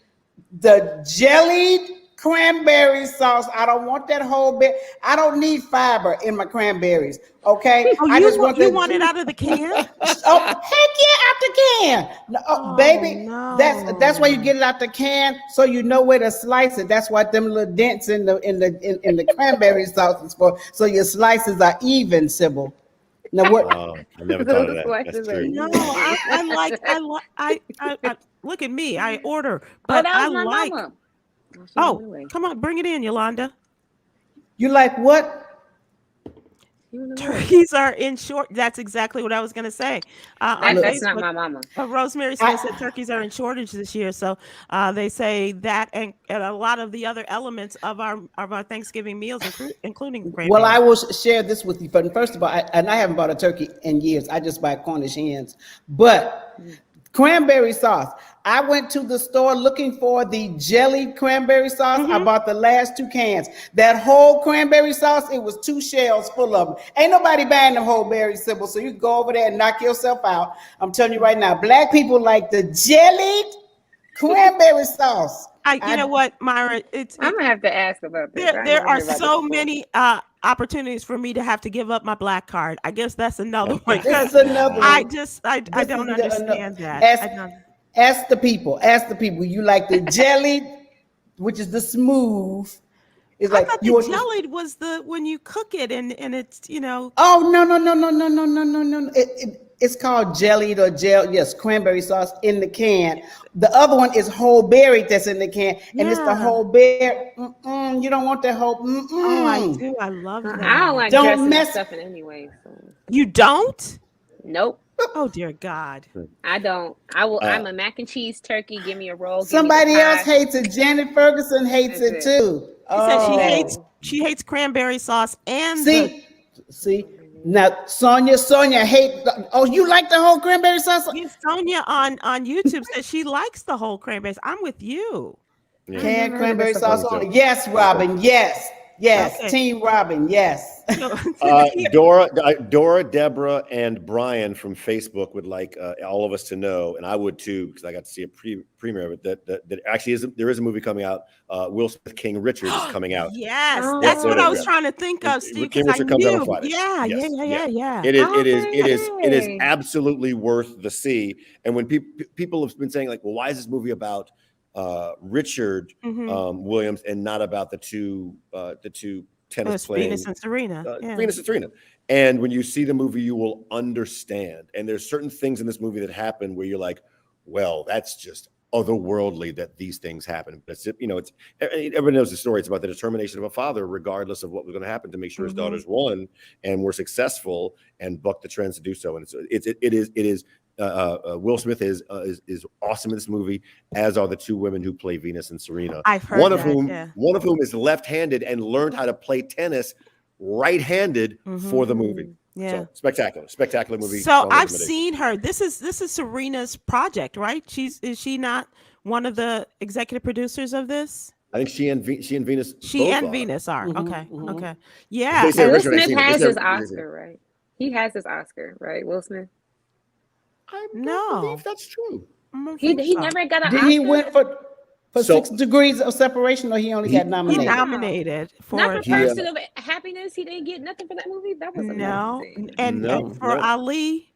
Speaker 4: the jellied cranberry sauce. I don't want that whole bit. I don't need fiber in my cranberries. Okay,
Speaker 2: Oh,
Speaker 4: I just want
Speaker 2: you
Speaker 4: the.
Speaker 2: want it out of the can?
Speaker 4: Oh, heck yeah, out the can. No,
Speaker 2: Oh,
Speaker 4: baby,
Speaker 2: no.
Speaker 4: that's why you get it out the can, so you know where to slice it. That's what them little dents in the cranberry sauce is for, so your slices are even, Sybil. Now what?
Speaker 1: Oh, I never thought of that.
Speaker 3: Slices
Speaker 1: That's
Speaker 3: are
Speaker 1: true.
Speaker 2: No,
Speaker 3: even.
Speaker 2: I look at me. I order,
Speaker 3: Oh,
Speaker 2: but
Speaker 3: that
Speaker 2: I
Speaker 3: was my
Speaker 2: like.
Speaker 3: mama. Oh, she
Speaker 2: Oh,
Speaker 3: went away.
Speaker 2: come on, bring it in, Yolanda.
Speaker 4: You like what?
Speaker 3: She went away.
Speaker 2: Turkeys are in short. That's exactly what I was going to say. On
Speaker 3: That's not
Speaker 2: Facebook,
Speaker 3: my mama.
Speaker 2: Rosemary Smith said turkeys are in shortage this year. So they say that and a lot of the other elements of our Thanksgiving meals, including
Speaker 4: Well, I
Speaker 2: cranberries.
Speaker 4: will share this with you. But first of all, I haven't bought a turkey in years. I just buy Cornish hens. But cranberry sauce. I went to the store looking for the jellied cranberry sauce. I bought the last 2 cans. That whole cranberry sauce, it was 2 shells full of them. Ain't nobody buying them whole berries, Sybil. So you go over there and knock yourself out. I'm telling you right now, black people like the jellied cranberry sauce.
Speaker 2: You know what, Myra?
Speaker 3: I'm gonna have to ask about this. I ain't
Speaker 2: There
Speaker 3: never
Speaker 2: are
Speaker 3: heard about
Speaker 2: so
Speaker 3: this before.
Speaker 2: many opportunities for me to have to give up my black card. I guess that's another one.
Speaker 4: This
Speaker 2: Because
Speaker 4: is another one.
Speaker 2: I
Speaker 4: This
Speaker 2: don't
Speaker 4: is the-
Speaker 2: understand that.
Speaker 4: Ask,
Speaker 2: I don't.
Speaker 4: ask the people. Ask the people. You like the jellied, which is the smooth. It's
Speaker 2: I
Speaker 4: like
Speaker 2: thought
Speaker 4: you
Speaker 2: the
Speaker 4: want.
Speaker 2: jellied was the when you cook it and it's
Speaker 4: Oh no. It's called jellied or gel. Yes, cranberry sauce in the can. The other one is whole berry that's in the can, and it's the
Speaker 2: Yeah.
Speaker 4: whole berry. You don't want that whole.
Speaker 2: Oh, I do. I love
Speaker 3: I don't
Speaker 2: that.
Speaker 3: like
Speaker 4: Don't
Speaker 3: dressing
Speaker 4: mess-
Speaker 3: and stuffing anyway. So
Speaker 2: You don't?
Speaker 3: nope,
Speaker 2: Oh dear God.
Speaker 3: I don't. I'm a mac and cheese turkey. Give me a roll. give me the
Speaker 4: Somebody else
Speaker 3: pie.
Speaker 4: hates it. Janet Ferguson hates
Speaker 3: That's
Speaker 4: it
Speaker 3: it.
Speaker 4: too.
Speaker 2: She said
Speaker 3: Oh.
Speaker 2: she hates cranberry sauce and
Speaker 4: See. Now Sonia hate. Oh, you like the whole cranberry sauce?
Speaker 2: Sonia on YouTube says she likes the whole cranberries. I'm with you.
Speaker 1: Yeah.
Speaker 4: Canned
Speaker 3: never heard of
Speaker 4: cranberry
Speaker 3: this
Speaker 4: sauce
Speaker 1: before.
Speaker 4: on it. Yes, Robin. Yes.
Speaker 2: Okay.
Speaker 4: Team Robin. Yes.
Speaker 1: Dora, Deborah, and Brian from Facebook would like all of us to know, and I would too, because I got to see a premiere of it. That actually there is a movie coming out. Will Smith, King Richard is coming out.
Speaker 2: Yes,
Speaker 3: Oh.
Speaker 2: that's what I was
Speaker 1: Yeah.
Speaker 2: trying to think of, Steve.
Speaker 1: King
Speaker 2: 'Cause
Speaker 1: Richard
Speaker 2: I
Speaker 1: comes out on
Speaker 2: knew.
Speaker 1: Friday.
Speaker 2: Yeah.
Speaker 1: Yes,
Speaker 2: It
Speaker 1: It is
Speaker 3: Okay.
Speaker 1: absolutely worth the see. And when people have been saying like, well, why is this movie about Richard Williams and not about the two tennis playing
Speaker 2: Venus and Serena.
Speaker 1: Venus and Serena? And when you see the movie, you will understand. And there's certain things in this movie that happen where you're like, well, that's just otherworldly that these things happen. But it's everybody knows the story. It's about the determination of a father, regardless of what was going to happen, to make sure his daughters won and were successful and bucked the trends to do so. And it is. Will Smith is awesome in this movie, as are the 2 women who play Venus and Serena.
Speaker 2: I've heard
Speaker 1: one of
Speaker 2: that,
Speaker 1: whom is left-handed and learned how to play tennis right-handed for the movie.
Speaker 2: Yeah.
Speaker 1: So spectacular movie.
Speaker 2: So
Speaker 1: Strong
Speaker 2: I've
Speaker 1: recommendation.
Speaker 2: seen her. This is Serena's project, right? Is she not one of the executive producers of this?
Speaker 1: I think she and Venus.
Speaker 2: She
Speaker 1: both
Speaker 2: and
Speaker 1: are.
Speaker 2: Venus are. Okay.
Speaker 4: mhm.
Speaker 2: Yeah.
Speaker 1: They say
Speaker 3: Will
Speaker 1: Richard ain't
Speaker 3: Smith
Speaker 1: seen it.
Speaker 3: has
Speaker 1: They
Speaker 3: his
Speaker 1: say-
Speaker 3: Oscar, right? He has his Oscar, right? Will Smith.
Speaker 1: I don't
Speaker 2: No.
Speaker 1: believe that's true.
Speaker 2: I don't
Speaker 3: He
Speaker 2: think so.
Speaker 3: never got an
Speaker 4: Did
Speaker 3: Oscar.
Speaker 4: he win for
Speaker 1: So-
Speaker 4: 6 degrees of separation, or he only got
Speaker 2: He
Speaker 4: nominated?
Speaker 2: nominated for
Speaker 3: Not for
Speaker 1: He,
Speaker 3: Pursuit of Happiness. He didn't get nothing for that movie. That was
Speaker 2: no,
Speaker 3: amazing.
Speaker 2: and
Speaker 1: No,
Speaker 2: for
Speaker 1: no.
Speaker 2: Ali.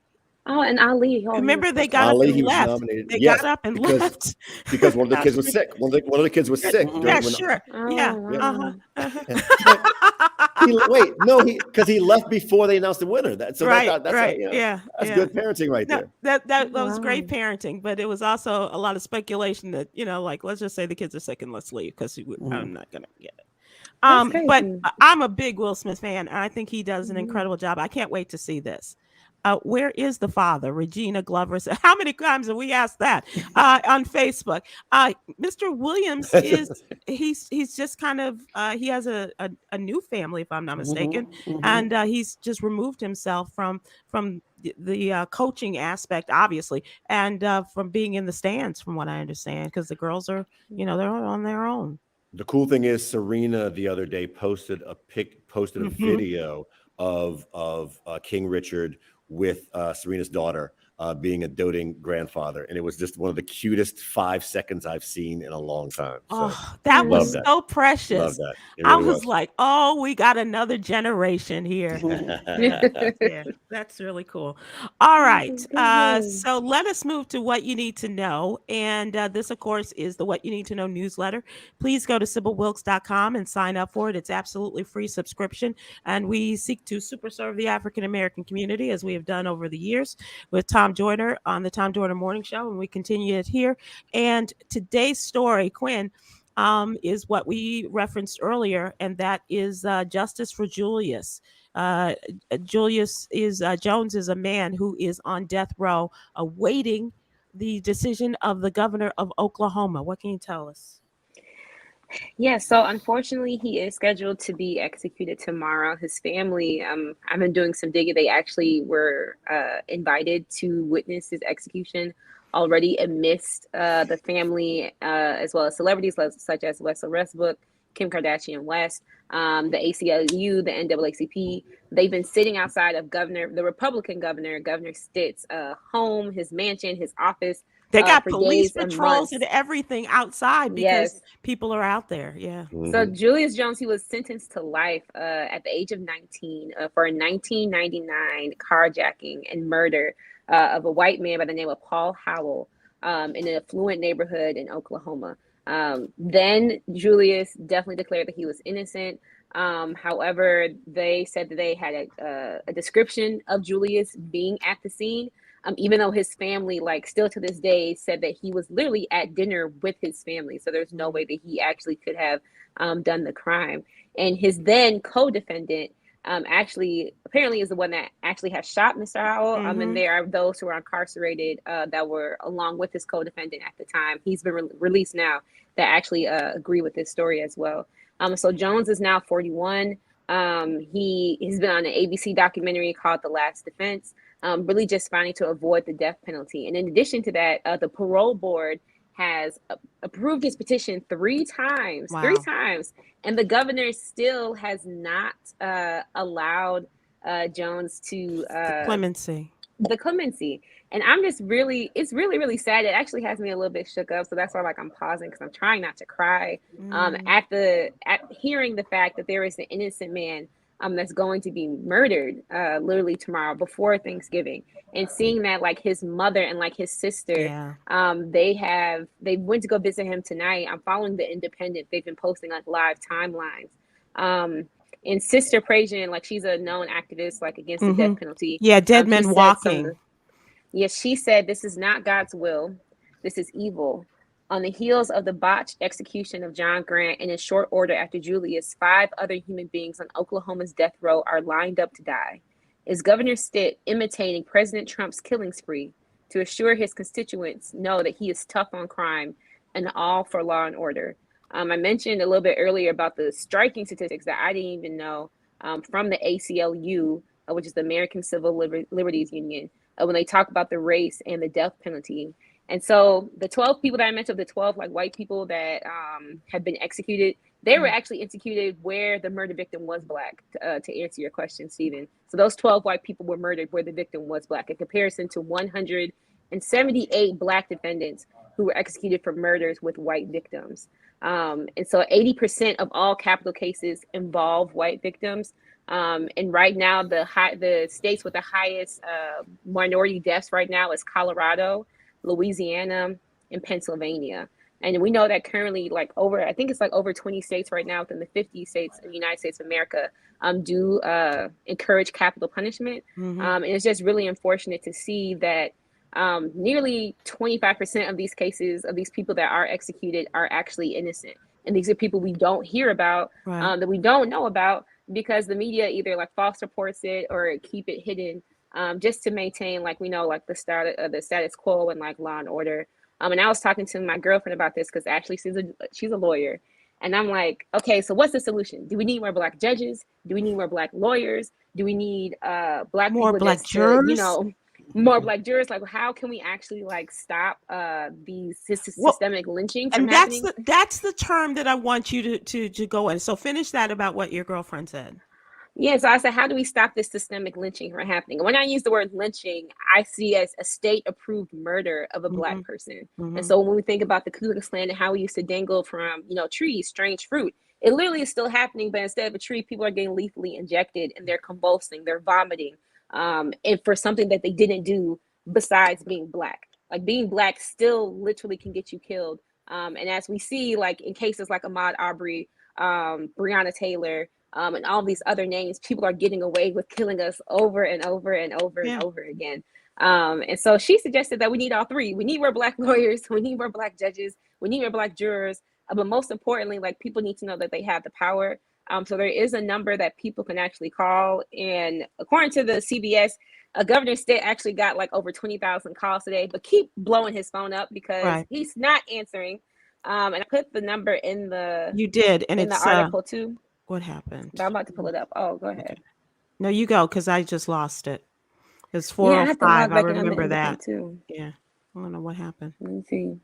Speaker 3: Oh, and Ali. Oh,
Speaker 2: Remember,
Speaker 3: he
Speaker 2: they
Speaker 3: was
Speaker 2: got
Speaker 1: Ali,
Speaker 2: up
Speaker 1: he
Speaker 2: and
Speaker 1: was
Speaker 2: left.
Speaker 1: nominated.
Speaker 2: They
Speaker 1: Yes,
Speaker 2: got up and
Speaker 1: because-
Speaker 2: left.
Speaker 1: because one of the kids was sick. One of the kids was sick.
Speaker 2: Yeah,
Speaker 1: when-
Speaker 2: sure.
Speaker 3: Oh,
Speaker 2: Yeah.
Speaker 3: wow.
Speaker 1: Because he left before they announced the winner. That's
Speaker 2: Right.
Speaker 1: yeah. That's
Speaker 2: Yeah.
Speaker 1: good parenting right
Speaker 2: No,
Speaker 1: there.
Speaker 2: that was great
Speaker 3: Wow.
Speaker 2: parenting, but it was also a lot of speculation that like let's just say the kids are sick and let's leave because I'm not gonna get it.
Speaker 3: That's
Speaker 2: But
Speaker 3: crazy.
Speaker 2: I'm a big Will Smith fan, and I think he does an incredible job. I can't wait to see this. where is the father? Regina Glover said, how many times have we asked that on Facebook? Mr. Williams he's just kind of he has a new family, if I'm not mistaken, and he's just removed himself from the coaching aspect, obviously, and from being in the stands, from what I understand, because the girls are, they're on their own.
Speaker 1: The cool thing is Serena the other day posted a video of King Richard with Serena's daughter being a doting grandfather, and it was just one of the cutest 5 seconds I've seen in a long time. So,
Speaker 2: that was so precious.
Speaker 1: Love that.
Speaker 2: I was like, oh, we got another generation here. Yeah, that's really cool. All right. So let us move to what you need to know. And this, of course, is the What You Need to Know newsletter. Please go to SybilWilkes.com and sign up for it. It's absolutely free subscription. And we seek to super serve the African American community, as we have done over the years with Tom Joyner on the Tom Joyner Morning Show. And we continue it here. And today's story, Kwyn, is what we referenced earlier, and that is justice for Julius. Julius Jones is a man who is on death row, awaiting the decision of the governor of Oklahoma. What can you tell us?
Speaker 3: Yeah, so unfortunately, he is scheduled to be executed tomorrow. His family, I've been doing some digging. They actually were invited to witness his execution already amidst the family, as well as celebrities such as Russell Westbrook, Kim Kardashian West, the ACLU, the NAACP. They've been sitting outside of the Republican governor, Governor Stitt's home, his mansion, his office.
Speaker 2: They got police patrols and everything outside because people are out there. Yeah.
Speaker 3: So Julius Jones, he was sentenced to life at the age of 19 for a 1999 carjacking and murder of a white man by the name of Paul Howell in an affluent neighborhood in Oklahoma. Then Julius definitely declared that he was innocent. However, they said that they had a description of Julius being at the scene. Even though his family, still to this day, said that he was literally at dinner with his family. So there's no way that he actually could have done the crime. And his then co-defendant apparently is the one that actually has shot Mr. Howell. And there are those who are incarcerated that were along with his co-defendant at the time. He's been released now that actually agree with this story as well. So Jones is now 41. He has been on an ABC documentary called The Last Defense. Really just fighting to avoid the death penalty. And in addition to that, the parole board has approved his petition 3 times. Wow. 3 times. And the governor still has not allowed Jones to
Speaker 2: the clemency.
Speaker 3: And I'm just it's really sad. It actually has me a little bit shook up. So that's why I'm pausing, because I'm trying not to cry at hearing the fact that there is an innocent man that's going to be murdered literally tomorrow before Thanksgiving, and seeing that his mother and his sister, they went to go visit him tonight. I'm following the Independent. They've been posting live timelines. And Sister Prajan, she's a known activist against the death penalty.
Speaker 2: Yeah, Dead Men Walking.
Speaker 3: She said, "This is not God's will. This is evil." On the heels of the botched execution of John Grant and in short order after Julius, 5 other human beings on Oklahoma's death row are lined up to die. Is Governor Stitt imitating President Trump's killing spree to assure his constituents know that he is tough on crime and all for law and order? I mentioned a little bit earlier about the striking statistics that I didn't even know from the ACLU, which is the American Civil Liberties Union, when they talk about the race and the death penalty. And so the 12 people that I mentioned, the 12 white people that have been executed, they were actually executed where the murder victim was Black, to answer your question, Stephen. So those 12 white people were murdered where the victim was Black, in comparison to 178 Black defendants who were executed for murders with white victims. And so 80% of all capital cases involve white victims. And right now, the states with the highest minority deaths right now is Colorado, Louisiana, and Pennsylvania. And we know that currently over 20 states right now within the 50 states in the United States of America do encourage capital punishment. And it's just really unfortunate to see that nearly 25% of these cases of these people that are executed are actually innocent. And these are people we don't hear about, that we don't know about, because the media either false reports it or keep it hidden. just to maintain, like, we know, like the status quo and like law and order. And I was talking to my girlfriend about this because actually she's a lawyer, and I'm like, okay, so what's the solution? Do we need more Black judges? Do we need more Black lawyers? Do we need Black
Speaker 2: More
Speaker 3: people
Speaker 2: Black
Speaker 3: just
Speaker 2: jurors?
Speaker 3: to, you know, more Black jurors? Like, how can we actually like stop these systemic lynching from
Speaker 2: And
Speaker 3: happening?
Speaker 2: that's the term that I want you to go in. So finish that about what your girlfriend said.
Speaker 3: Yeah, so I said, how do we stop this systemic lynching from happening? And when I use the word lynching, I see as a state-approved murder of a Black person. And so when we think about the Ku Klux Klan and how we used to dangle from, you know, trees, strange fruit, it literally is still happening, but instead of a tree, people are getting lethally injected and they're convulsing, they're vomiting, and for something that they didn't do besides being Black. Like, being Black still literally can get you killed. And as we see, like in cases like Ahmaud Arbery, Breonna Taylor, and all these other names, people are getting away with killing us over and over and over and over again. And so she suggested that we need all three. We need more Black lawyers, we need more Black judges, we need more Black jurors, but most importantly, like, people need to know that they have the power. So there is a number that people can actually call, and according to the CBS, Governor Stitt actually got like over 20,000 calls today, but keep blowing his phone up because he's not answering. And I put the number in the article too.
Speaker 2: What happened?
Speaker 3: But I'm about to pull it up. Oh, go ahead.
Speaker 2: No, you go, because I just lost it. It's 405. I remember that
Speaker 3: too.
Speaker 2: Yeah. I don't know what happened.
Speaker 3: Let me see.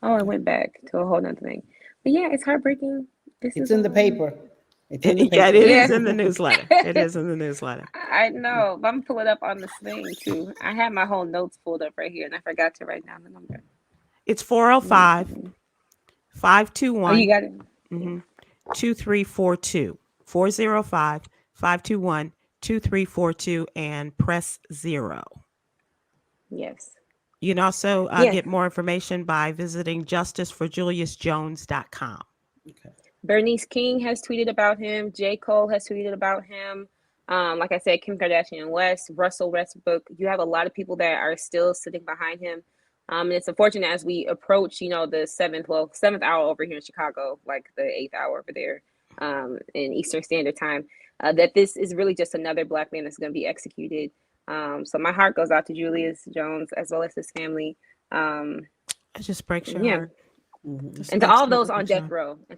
Speaker 3: Oh, I went back to a whole nother thing. But yeah, it's heartbreaking.
Speaker 4: It's in the paper.
Speaker 2: It's in the paper. Yeah, it is in the newsletter. It is in the newsletter.
Speaker 3: I know, but I'm gonna pull it up on this thing too. I had my whole notes pulled up right here, and I forgot to write down the number.
Speaker 2: It's 405 521.
Speaker 3: Oh, you got it.
Speaker 2: 2342 405 521 2342 and press 0.
Speaker 3: Yes.
Speaker 2: You can also get more information by visiting justiceforjuliusjones.com.
Speaker 4: Okay.
Speaker 3: Bernice King has tweeted about him. J. Cole has tweeted about him. Like I said, Kim Kardashian West, Russell Westbrook. You have a lot of people that are still sitting behind him. And it's unfortunate as we approach, you know, the seventh hour over here in Chicago, like the 8th hour over there in Eastern Standard Time, that this is really just another Black man that's going to be executed. So my heart goes out to Julius Jones as well as his family.
Speaker 2: It just breaks your heart.
Speaker 3: And to all those on death row. I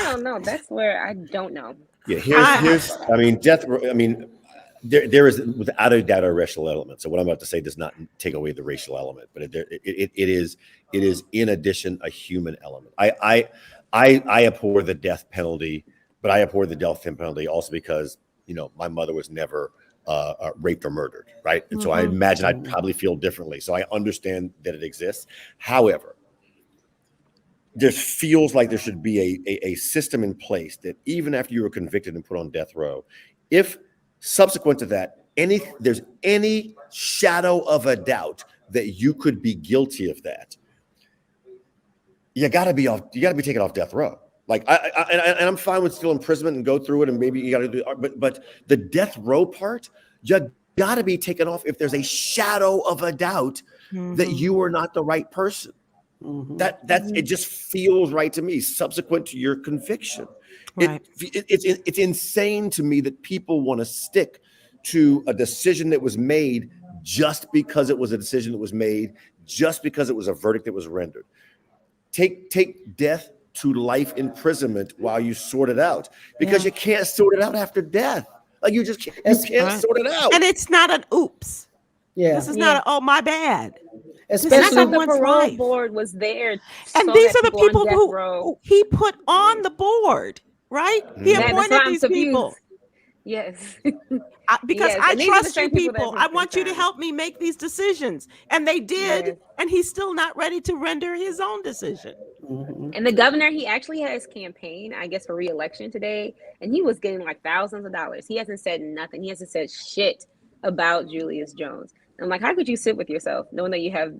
Speaker 3: don't know. That's where I don't know.
Speaker 1: Yeah, here's I mean, death row. I mean, there is without a doubt a racial element. So what I'm about to say does not take away the racial element, but it is in addition a human element. I abhor the death penalty, but I abhor the death penalty also because, you know, my mother was never raped or murdered, right? And so I imagine I'd probably feel differently. So I understand that it exists. However, there feels like there should be a system in place that even after you were convicted and put on death row, if subsequent to that, there's any shadow of a doubt that you could be guilty of that, you got to be taken off death row. Like I'm fine with still imprisonment and go through it, and maybe you got to do, but the death row part, you got to be taken off if there's a shadow of a doubt that you are not the right person. It just feels right to me. Subsequent to your conviction, it's insane to me that people want to stick to a decision that was made just because it was a decision that was made, just because it was a verdict that was rendered. Take death to life imprisonment while you sort it out, because you can't sort it out after death. Like you can't sort it out.
Speaker 2: And it's not an oops.
Speaker 4: Yeah.
Speaker 2: This is not oh my bad.
Speaker 3: Especially the parole board was there.
Speaker 2: And these are the people who he put on the board, right? He appointed these people.
Speaker 3: Yes.
Speaker 2: Because I trust you people. I want you to help me make these decisions. And they did. And he's still not ready to render his own decision.
Speaker 3: And the governor, he actually had his campaign, I guess, for re-election today. And he was getting like thousands of dollars. He hasn't said nothing. He hasn't said shit about Julius Jones. I'm like, how could you sit with yourself knowing that you have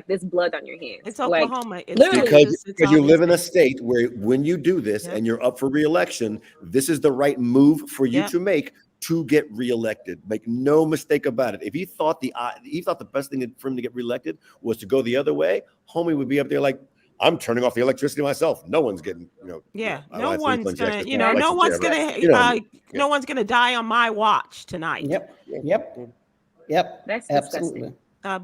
Speaker 3: this blood on your hands?
Speaker 2: It's Oklahoma.
Speaker 3: Like,
Speaker 1: because you live in a state where when you do this and you're up for re-election, this is the right move for you to make to get reelected. Make no mistake about it. If he thought the best thing for him to get reelected was to go the other way, homie would be up there like, I'm turning off the electricity myself. No one's getting,
Speaker 2: Yeah,
Speaker 1: I
Speaker 2: no
Speaker 1: like
Speaker 2: one's
Speaker 1: lethal
Speaker 2: gonna,
Speaker 1: injections,
Speaker 2: you know, no one's gonna, no one's gonna die on my watch tonight.
Speaker 4: Yep.
Speaker 3: That's
Speaker 4: Absolutely.
Speaker 3: disgusting.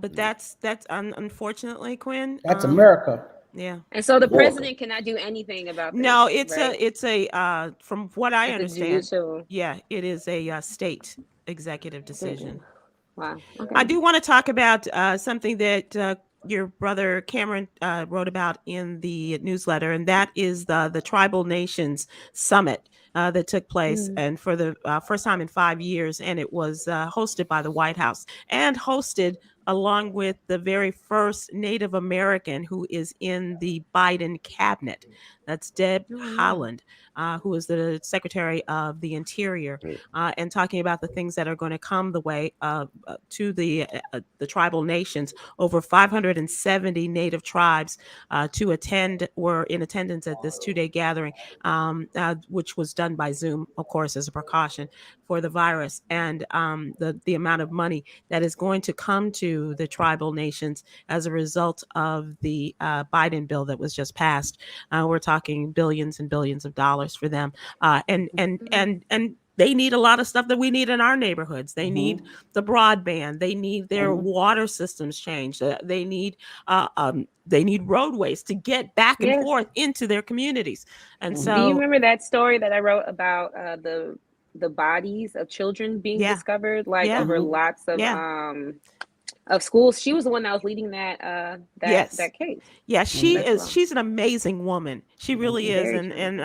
Speaker 2: But that's unfortunately, Kwyn.
Speaker 4: That's America.
Speaker 2: Yeah.
Speaker 3: And so the
Speaker 1: Horrible.
Speaker 3: president cannot do anything about this.
Speaker 2: No, it's
Speaker 3: right?
Speaker 2: a from what I
Speaker 3: It's a
Speaker 2: understand,
Speaker 3: judicial.
Speaker 2: yeah, it is a state executive decision.
Speaker 3: Wow. Okay.
Speaker 2: I do want to talk about something that your brother Cameron wrote about in the newsletter, and that is the Tribal Nations Summit that took place, and for the first time in 5 years, and it was hosted by the White House and hosted along with the very first Native American who is in the Biden cabinet. That's Deb Haaland, who is the Secretary of the Interior, and talking about the things that are going to come the way to the tribal nations. Over 570 Native tribes were in attendance at this 2-day gathering, which was done by Zoom, of course, as a precaution for the virus, and the amount of money that is going to come to the tribal nations as a result of the Biden bill that was just passed. We're talking billions and billions of dollars for them, and they need a lot of stuff that we need in our neighborhoods. They need the broadband. They need their water systems changed. They need roadways to get back and forth into their communities. And so,
Speaker 3: do you remember that story that I wrote about the bodies of children being discovered, like over lots of schools? She was the one that was leading that case.
Speaker 2: Yeah, she's an amazing woman. She really is. And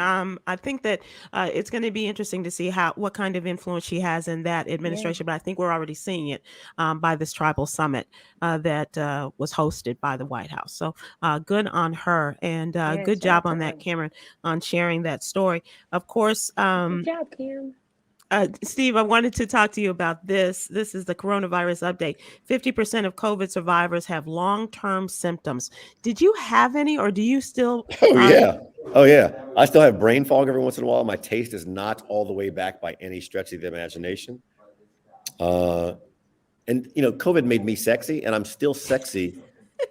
Speaker 2: I think that it's going to be interesting to see what kind of influence she has in that administration. But I think we're already seeing it by this tribal summit that was hosted by the White House. So good on her, and good job on that, Cameron, on sharing that story. Of course,
Speaker 3: good job, Cam.
Speaker 2: Steve, I wanted to talk to you about this. This is the coronavirus update. 50% of COVID survivors have long-term symptoms. Did you have any, or do you still?
Speaker 1: Oh yeah. I still have brain fog every once in a while. My taste is not all the way back by any stretch of the imagination. And COVID made me sexy, and I'm still sexy.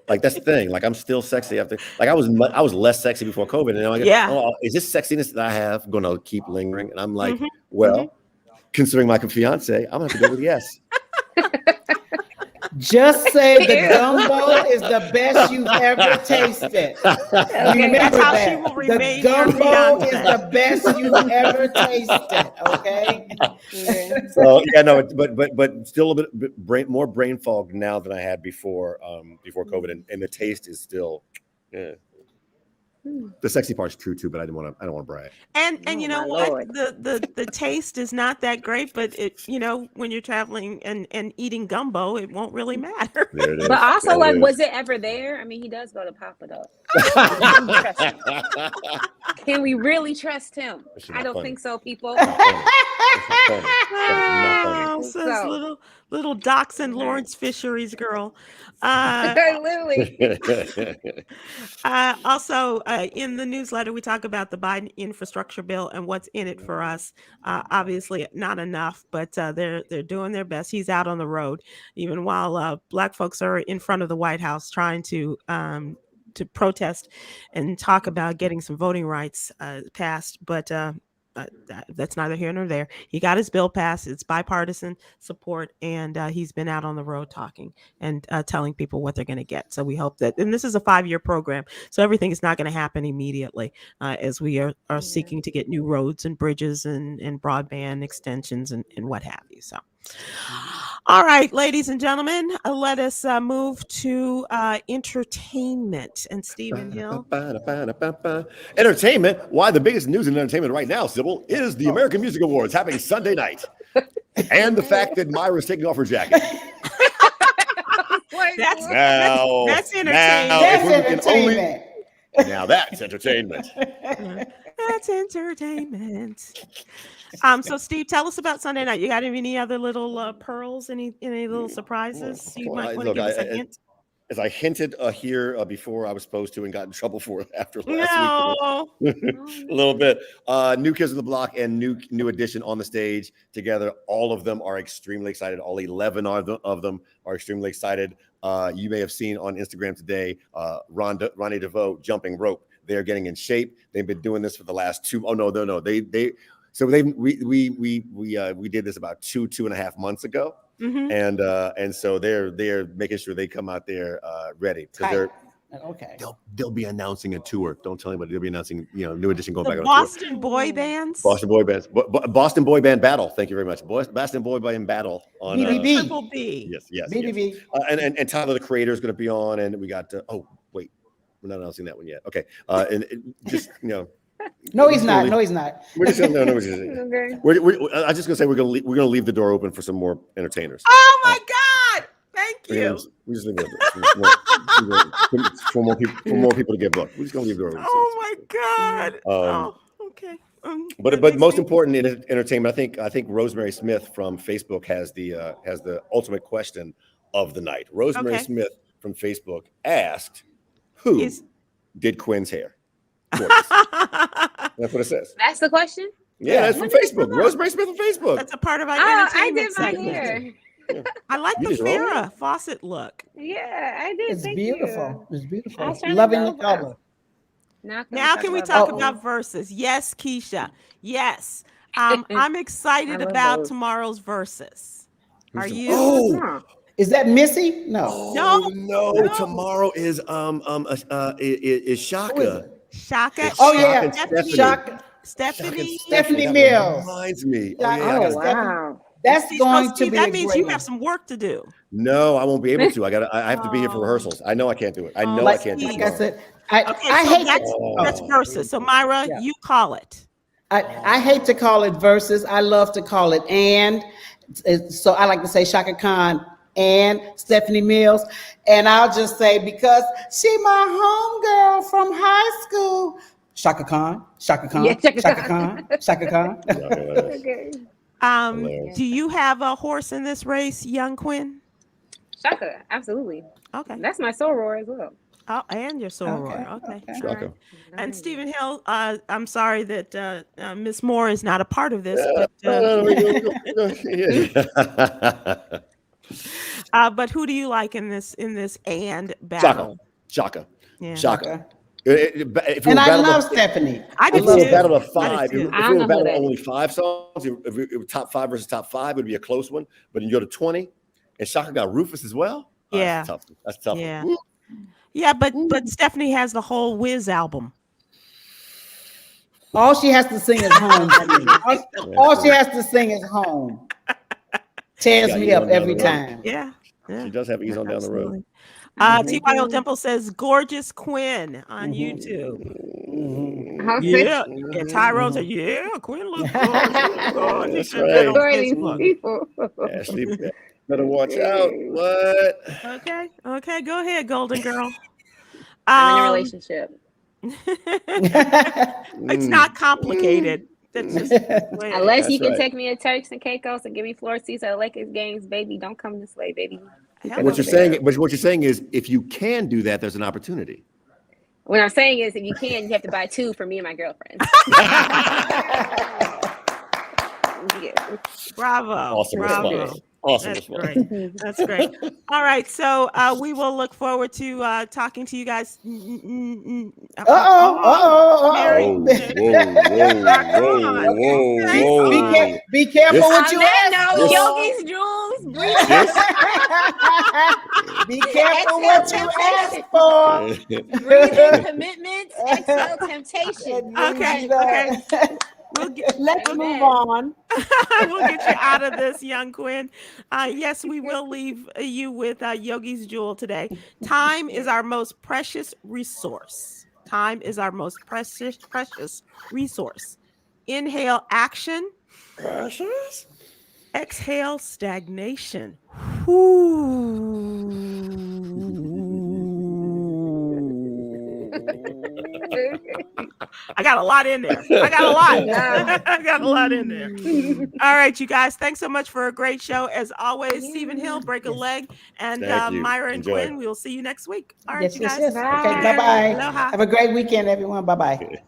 Speaker 1: Like, that's the thing. Like, I'm still sexy after. Like, I was less sexy before COVID, and I'm like, is this sexiness that I have going to keep lingering? And I'm like, considering my fiance, I'm gonna have to go with yes.
Speaker 4: Just say the gumbo is the best you've ever tasted. Remember that. The gumbo is the best you've ever tasted. Okay.
Speaker 1: So but still a bit more brain fog now than I had before COVID, and the taste is still. The sexy part's true too, but I don't want to brag.
Speaker 2: And you know what? The taste is not that great, but when you're traveling and eating gumbo, it won't really matter.
Speaker 3: But also, was it ever there? I mean, he does go to Pop It Up. Can we really trust him? I don't think so, people.
Speaker 2: Says little Dachshund Lawrence Fisheries girl.
Speaker 3: Literally.
Speaker 2: Also, in the newsletter, we talk about the Biden infrastructure bill and what's in it for us. Obviously, not enough, but they're doing their best. He's out on the road, even while Black folks are in front of the White House trying to protest and talk about getting some voting rights passed. But that's neither here nor there. He got his bill passed. It's bipartisan support, and he's been out on the road talking and telling people what they're going to get. So we hope that, and this is a 5-year program, so everything is not going to happen immediately as we are seeking to get new roads and bridges and broadband extensions and what have you. So, all right, ladies and gentlemen, let us move to entertainment. And Stephen Hill.
Speaker 1: Entertainment. Why, the biggest news in entertainment right now, Sybil, is the American Music Awards happening Sunday night. And the fact that Myra's taking off her jacket.
Speaker 2: That's entertainment.
Speaker 1: Now that's entertainment.
Speaker 2: That's entertainment. So Steve, tell us about Sunday night. You got any other little pearls? Any little surprises you might want to give us a hint?
Speaker 1: As I hinted here before, I was supposed to and got in trouble for it after last week. A little bit. New Kids on the Block and new addition on the stage together. All of them are extremely excited. All 11 of them are extremely excited. You may have seen on Instagram today, Ronnie DeVoe jumping rope. They're getting in shape. They've been doing this for the last two. Oh no. We did this about 2.5 months ago, and so they're making sure they come out there ready because they'll be announcing a tour. Don't tell anybody. They'll be announcing New Edition going back on
Speaker 2: Boston
Speaker 1: tour.
Speaker 2: boy bands.
Speaker 1: Boston boy bands. Boston boy band battle. Thank you very much. Boston boy band battle on
Speaker 4: BBB.
Speaker 2: Triple B.
Speaker 1: Yes.
Speaker 4: BBB.
Speaker 1: And Tyler the Creator is going to be on, and we got. Wait, we're not announcing that one yet. Okay.
Speaker 4: No, he's not. No, he's not.
Speaker 1: We're just gonna, no,
Speaker 3: Okay.
Speaker 1: I'm just gonna say we're gonna leave the door open for some more entertainers.
Speaker 2: Oh my God! Thank you.
Speaker 1: We just leave it open for more people to get booked. We're just gonna leave the door open.
Speaker 2: Oh my God. Okay.
Speaker 1: But most important in entertainment, I think Rosemary Smith from Facebook has the ultimate question of the night. Rosemary Smith from Facebook asked, "Who did Kwyn's hair?" That's what it says.
Speaker 3: That's the question?
Speaker 1: Yeah, that's from Facebook. Rosemary Smith from Facebook.
Speaker 2: That's a part of our
Speaker 3: I
Speaker 2: entertainment
Speaker 3: did my
Speaker 2: segment.
Speaker 3: hair.
Speaker 1: Yeah.
Speaker 2: I like the Farrah Fawcett look.
Speaker 3: Yeah, I did.
Speaker 4: It's
Speaker 3: Thank
Speaker 4: beautiful.
Speaker 3: You.
Speaker 4: It's beautiful.
Speaker 3: I was trying to
Speaker 4: Loving
Speaker 3: go
Speaker 4: the color.
Speaker 2: Now can we talk about verses? Yes, Keisha. Yes. I'm excited about
Speaker 3: those.
Speaker 2: Tomorrow's verses. Are you?
Speaker 1: Oh,
Speaker 4: Is that Missy? No.
Speaker 1: No. Tomorrow is Shaka.
Speaker 2: Shaka.
Speaker 4: Oh yeah,
Speaker 2: Stephanie.
Speaker 4: Stephanie Mills.
Speaker 1: Reminds me.
Speaker 3: Oh, wow.
Speaker 4: That's going to
Speaker 2: Steve,
Speaker 4: be.
Speaker 2: that means you
Speaker 4: one.
Speaker 2: have some work to do.
Speaker 1: No, I won't be able to. I have to be here for rehearsals. I know I can't do it. I know I can't do it.
Speaker 4: Like I said,
Speaker 2: Okay,
Speaker 4: I
Speaker 2: so
Speaker 4: hate
Speaker 2: that's verses. So Myra, you call it.
Speaker 4: I hate to call it verses. I love to call it and. So I like to say Shaka Khan and Stephanie Mills. And I'll just say, because she my homegirl from high school. Shaka Khan, Shaka Khan,
Speaker 3: Yeah,
Speaker 4: Shaka Khan, Shaka Khan.
Speaker 3: Okay.
Speaker 2: Do you have a horse in this race, young Kwyn?
Speaker 3: Shaka, absolutely.
Speaker 2: Okay.
Speaker 3: That's my soror as well.
Speaker 2: Oh, and your soror. Okay. All
Speaker 1: Shaka.
Speaker 2: right. And Stephen Hill, I'm sorry that Miss Moore is not a part of this, but who do you like in this and battle?
Speaker 1: Shaka.
Speaker 2: Yeah.
Speaker 1: Shaka.
Speaker 4: And I love Stephanie.
Speaker 2: I do
Speaker 1: If it was
Speaker 2: too.
Speaker 1: a battle of
Speaker 2: I do
Speaker 1: five,
Speaker 2: too.
Speaker 1: if it was a battle of only 5 songs, if it was top 5 versus top 5, it would be a close one. But you go to 20, and Shaka got Rufus as well.
Speaker 2: Yeah.
Speaker 1: That's tough.
Speaker 2: Yeah. Yeah, but Stephanie has the whole Wiz album.
Speaker 4: All she has to sing is home. All she has to sing is home. Tears me up every time.
Speaker 2: Yeah.
Speaker 1: She does have Ease on Down the Road.
Speaker 2: TYO Dimple says gorgeous Kwyn on YouTube. Yeah. And Tyrone said, yeah, Kwyn looks good.
Speaker 1: That's right.
Speaker 3: People.
Speaker 1: Ashley, better watch out. What?
Speaker 2: Okay, go ahead, Golden Girl.
Speaker 3: I'm in a relationship.
Speaker 2: It's not complicated. That's just
Speaker 3: Unless you can
Speaker 1: right.
Speaker 3: take me to Turks and Caicos and give me floor seats at Lakers games, baby, don't come this way, baby.
Speaker 1: What you're saying is, if you can do that, there's an opportunity.
Speaker 3: What I'm saying is, if you can, you have to buy 2 for me and my girlfriend. Yeah.
Speaker 2: Bravo.
Speaker 1: Awesome
Speaker 2: Bravo.
Speaker 1: response. Awesome
Speaker 2: That's
Speaker 1: response.
Speaker 2: great. That's great. All right. So we will look forward to talking to you guys. Mary.
Speaker 1: Whoa.
Speaker 4: Be careful what you ask for.
Speaker 3: Yogi's jewels.
Speaker 4: Be careful what you ask for.
Speaker 3: Breathing commitment. Exhale temptation.
Speaker 2: Okay.
Speaker 4: Let's move on.
Speaker 2: We'll get you out of this, young Kwyn. Yes, we will leave you with Yogi's Jewel today. Time is our most precious resource. Time is our most precious resource. Inhale action.
Speaker 1: Precious?
Speaker 2: Exhale stagnation. I got a lot in there. I got a lot in there. All right, you guys. Thanks so much for a great show. As always, Stephen Hill, break a leg. And Myra and
Speaker 1: Enjoy.
Speaker 2: Kwyn, we will see you next week. All right,
Speaker 4: Yes,
Speaker 2: you guys.
Speaker 4: yes. Okay, bye-bye.
Speaker 2: Aloha.
Speaker 4: Have a great weekend, everyone. Bye-bye.